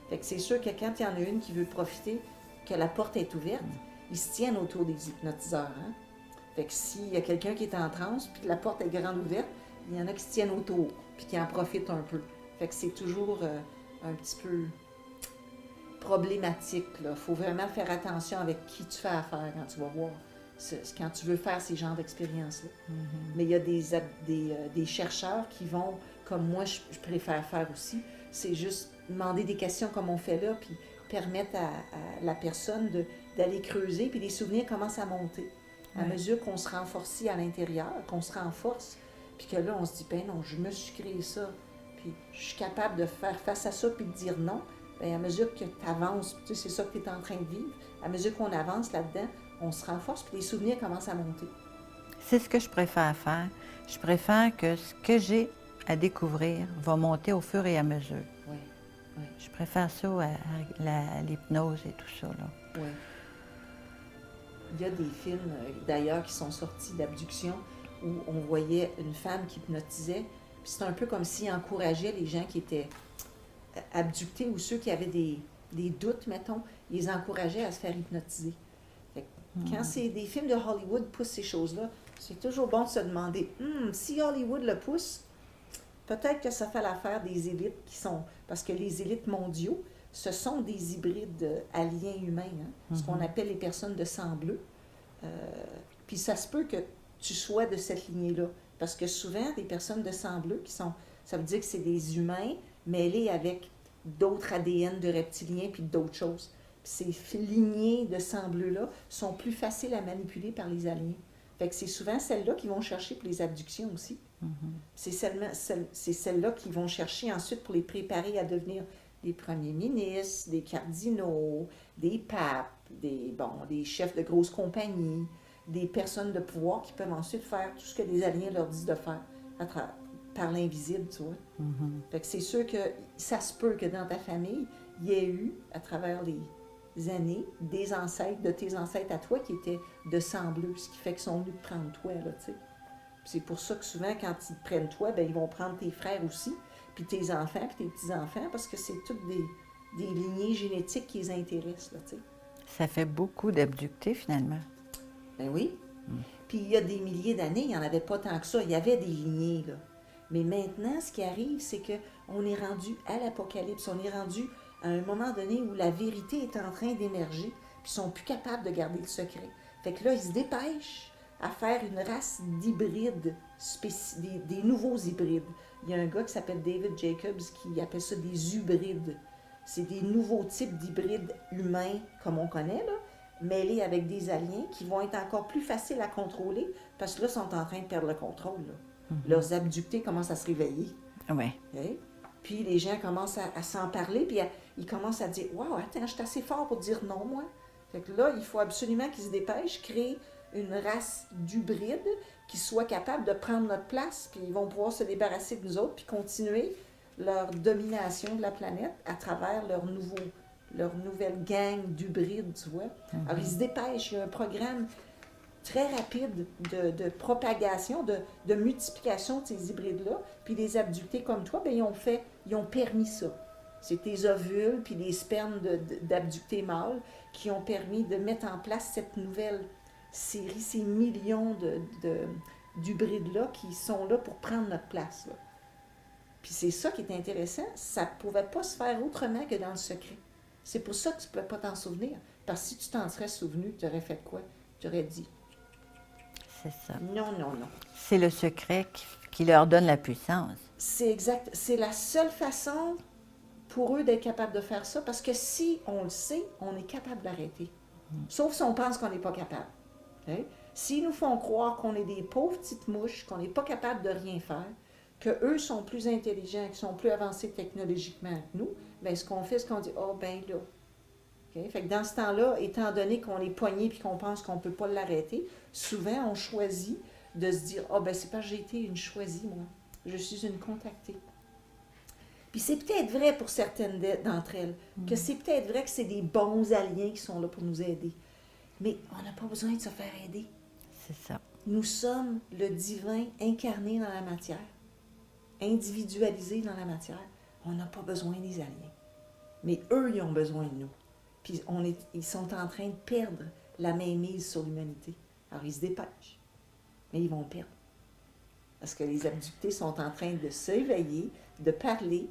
[SPEAKER 1] Fait que c'est sûr que quand il y en a une qui veut profiter, que la porte est ouverte, ils se tiennent autour des hypnotiseurs. Hein? Fait que s'il y a quelqu'un qui est en transe, puis que la porte est grande ouverte, il y en a qui se tiennent autour, puis qui en profitent un peu. Fait que c'est toujours un petit peu problématique. Il faut vraiment faire attention avec qui tu fais affaire quand tu vas voir, quand tu veux faire ces genres d'expériences-là. Mais il y a des chercheurs qui vont, comme moi je préfère faire aussi, c'est juste demander des questions comme on fait là, puis permettre à la personne d'aller creuser, puis les souvenirs commencent à monter. À mesure qu'on se renforcit à l'intérieur, qu'on se renforce, puis que là, on se dit, ben non, je me suis créé ça, puis je suis capable de faire face à ça, puis de dire non, bien, à mesure que tu avances, tu sais, c'est ça que tu es en train de vivre, à mesure qu'on avance là-dedans, on se renforce, puis les souvenirs commencent à monter.
[SPEAKER 2] C'est ce que je préfère faire. Je préfère que ce que j'ai à découvrir va monter au fur et à mesure.
[SPEAKER 1] Oui, oui.
[SPEAKER 2] Je préfère ça à l'hypnose et tout ça, là.
[SPEAKER 1] Oui. Il y a des films, d'ailleurs, qui sont sortis d'abduction où on voyait une femme qui hypnotisait. Puis c'est un peu comme s'il encourageait les gens qui étaient abductés ou ceux qui avaient des doutes, mettons, ils les encourageait à se faire hypnotiser. Fait que quand c'est des films de Hollywood poussent ces choses-là, c'est toujours bon de se demander, si Hollywood le pousse, peut-être que ça fait l'affaire des élites qui sont... Parce que les élites mondiaux, ce sont des hybrides aliens humains, hein, ce qu'on appelle les personnes de sang bleu. Puis ça se peut que tu sois de cette lignée-là. Parce que souvent, des personnes de sang bleu, ça veut dire que c'est des humains mêlés avec d'autres ADN de reptiliens puis d'autres choses. Puis ces lignées de sang bleu-là sont plus faciles à manipuler par les aliens. Fait que c'est souvent celles-là qui vont chercher pour les abductions aussi. C'est celles-là qui vont chercher ensuite pour les préparer à devenir des premiers ministres, des cardinaux, des papes, des chefs de grosses compagnies, des personnes de pouvoir qui peuvent ensuite faire tout ce que les aliens leur disent de faire par l'invisible, tu vois. Fait que c'est sûr que ça se peut que dans ta famille, il y ait eu, à travers les années, des ancêtres, de tes ancêtres à toi qui étaient de sang bleu, ce qui fait qu'ils sont venus te prendre toi, là, tu sais. C'est pour ça que souvent, quand ils te prennent toi, ben ils vont prendre tes frères aussi, puis tes enfants, puis tes petits-enfants, parce que c'est toutes des lignées génétiques qui les intéressent, là, tu sais.
[SPEAKER 2] Ça fait beaucoup d'abductés, finalement.
[SPEAKER 1] Ben oui. Puis il y a des milliers d'années, il n'y en avait pas tant que ça. Il y avait des lignées, là. Mais maintenant, ce qui arrive, c'est qu'on est rendu à l'Apocalypse. On est rendu à un moment donné où la vérité est en train d'émerger, puis ils sont plus capables de garder le secret. Fait que là, ils se dépêchent à faire une race d'hybrides, des nouveaux hybrides. Il y a un gars qui s'appelle David Jacobs qui appelle ça des hybrides. C'est des nouveaux types d'hybrides humains, comme on connaît, là, mêlés avec des aliens qui vont être encore plus faciles à contrôler parce que là, ils sont en train de perdre le contrôle. Là. Leurs abductés commencent à se réveiller.
[SPEAKER 2] Oui.
[SPEAKER 1] Okay? Puis les gens commencent à s'en parler, puis ils commencent à dire « Wow, attends, je suis assez fort pour dire non, moi. » Fait que là, il faut absolument qu'ils se dépêchent, créer une race d'hybrides qui soit capable de prendre notre place, puis ils vont pouvoir se débarrasser de nous autres, puis continuer leur domination de la planète à travers leur nouvelle gang d'hybrides, tu vois. Alors, ils se dépêchent. Il y a un programme très rapide de propagation, de multiplication de ces hybrides-là. Puis les abductés comme toi, bien, ils ont permis ça. C'est tes ovules puis les spermes d'abductés mâles qui ont permis de mettre en place cette nouvelle série, ces millions d'hybrides-là qui sont là pour prendre notre place. Là. Puis c'est ça qui est intéressant, ça ne pouvait pas se faire autrement que dans le secret. C'est pour ça que tu ne pouvais pas t'en souvenir. Parce que si tu t'en serais souvenu, tu aurais fait quoi? Tu aurais dit,
[SPEAKER 2] C'est ça.
[SPEAKER 1] non, non, non.
[SPEAKER 2] C'est le secret qui leur donne la puissance.
[SPEAKER 1] C'est exact. C'est la seule façon pour eux d'être capables de faire ça, parce que si on le sait, on est capable d'arrêter. Sauf si on pense qu'on n'est pas capable. Okay? S'ils nous font croire qu'on est des pauvres petites mouches, qu'on n'est pas capable de rien faire, qu'eux sont plus intelligents, qu'ils sont plus avancés technologiquement que nous, bien, ce qu'on fait, c'est qu'on dit, oh, ben là. Okay? Fait que dans ce temps-là, étant donné qu'on est poigné et qu'on pense qu'on ne peut pas l'arrêter, souvent, on choisit de se dire, ah, ben c'est parce que j'ai été une choisie, moi. Je suis une contactée. Puis c'est peut-être vrai pour certaines d'entre elles, que c'est peut-être vrai que c'est des bons aliens qui sont là pour nous aider. Mais on n'a pas besoin de se faire aider.
[SPEAKER 2] C'est ça.
[SPEAKER 1] Nous sommes le divin incarné dans la matière, individualisé dans la matière. On n'a pas besoin des aliens. Mais eux, ils ont besoin de nous. Puis ils sont en train de perdre la mainmise sur l'humanité. Alors ils se dépêchent, mais ils vont perdre. Parce que les abductés sont en train de s'éveiller, de parler,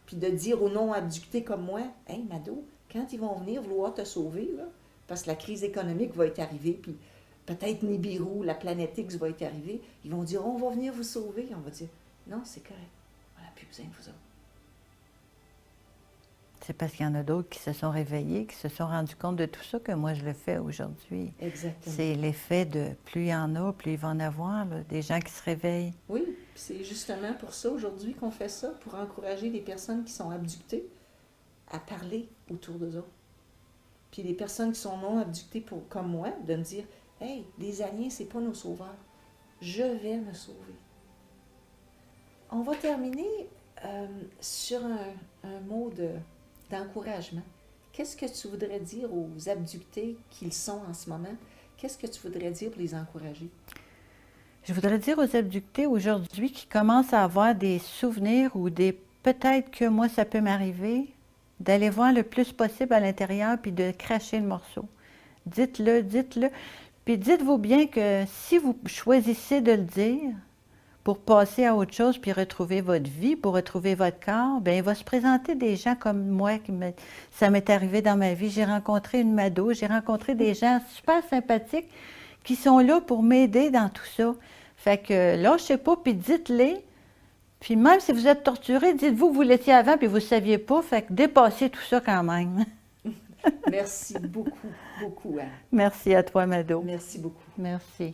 [SPEAKER 1] puis de dire aux non-abductés comme moi, « Hey, Mado, quand ils vont venir vouloir te sauver, là, parce que la crise économique va être arrivée, puis peut-être Nibiru, la planète X va être arrivée, ils vont dire, on va venir vous sauver. » On va dire, non, c'est correct, on n'a plus besoin de vous autres.
[SPEAKER 2] C'est parce qu'il y en a d'autres qui se sont réveillés, qui se sont rendus compte de tout ça que moi je le fais aujourd'hui.
[SPEAKER 1] Exactement.
[SPEAKER 2] C'est l'effet de plus il y en a, plus il va en avoir, là, des gens qui se réveillent.
[SPEAKER 1] Oui, puis c'est justement pour ça aujourd'hui qu'on fait ça, pour encourager les personnes qui sont abductées à parler autour d'eux autres. Puis les personnes qui sont non abductées comme moi, de me dire, « Hey, les aliens, c'est pas nos sauveurs. Je vais me sauver. » On va terminer sur un mot d'encouragement. Qu'est-ce que tu voudrais dire aux abductés qu'ils sont en ce moment? Qu'est-ce que tu voudrais dire pour les encourager?
[SPEAKER 2] Je voudrais dire aux abductés aujourd'hui qui commencent à avoir des souvenirs ou peut-être que moi ça peut m'arriver, d'aller voir le plus possible à l'intérieur puis de cracher le morceau. Dites-le, dites-le. Puis dites-vous bien que si vous choisissez de le dire pour passer à autre chose puis retrouver votre vie, pour retrouver votre corps, bien, il va se présenter des gens comme moi. Ça m'est arrivé dans ma vie. J'ai rencontré une Mado, j'ai rencontré des gens super sympathiques qui sont là pour m'aider dans tout ça. Fait que lâchez pas, puis dites-les. Puis même si vous êtes torturé, dites-vous que vous l'étiez avant puis vous ne saviez pas. Fait que dépassez tout ça quand même.
[SPEAKER 1] Merci beaucoup, beaucoup, Anne.
[SPEAKER 2] Merci à toi, Mado.
[SPEAKER 1] Merci beaucoup.
[SPEAKER 2] Merci.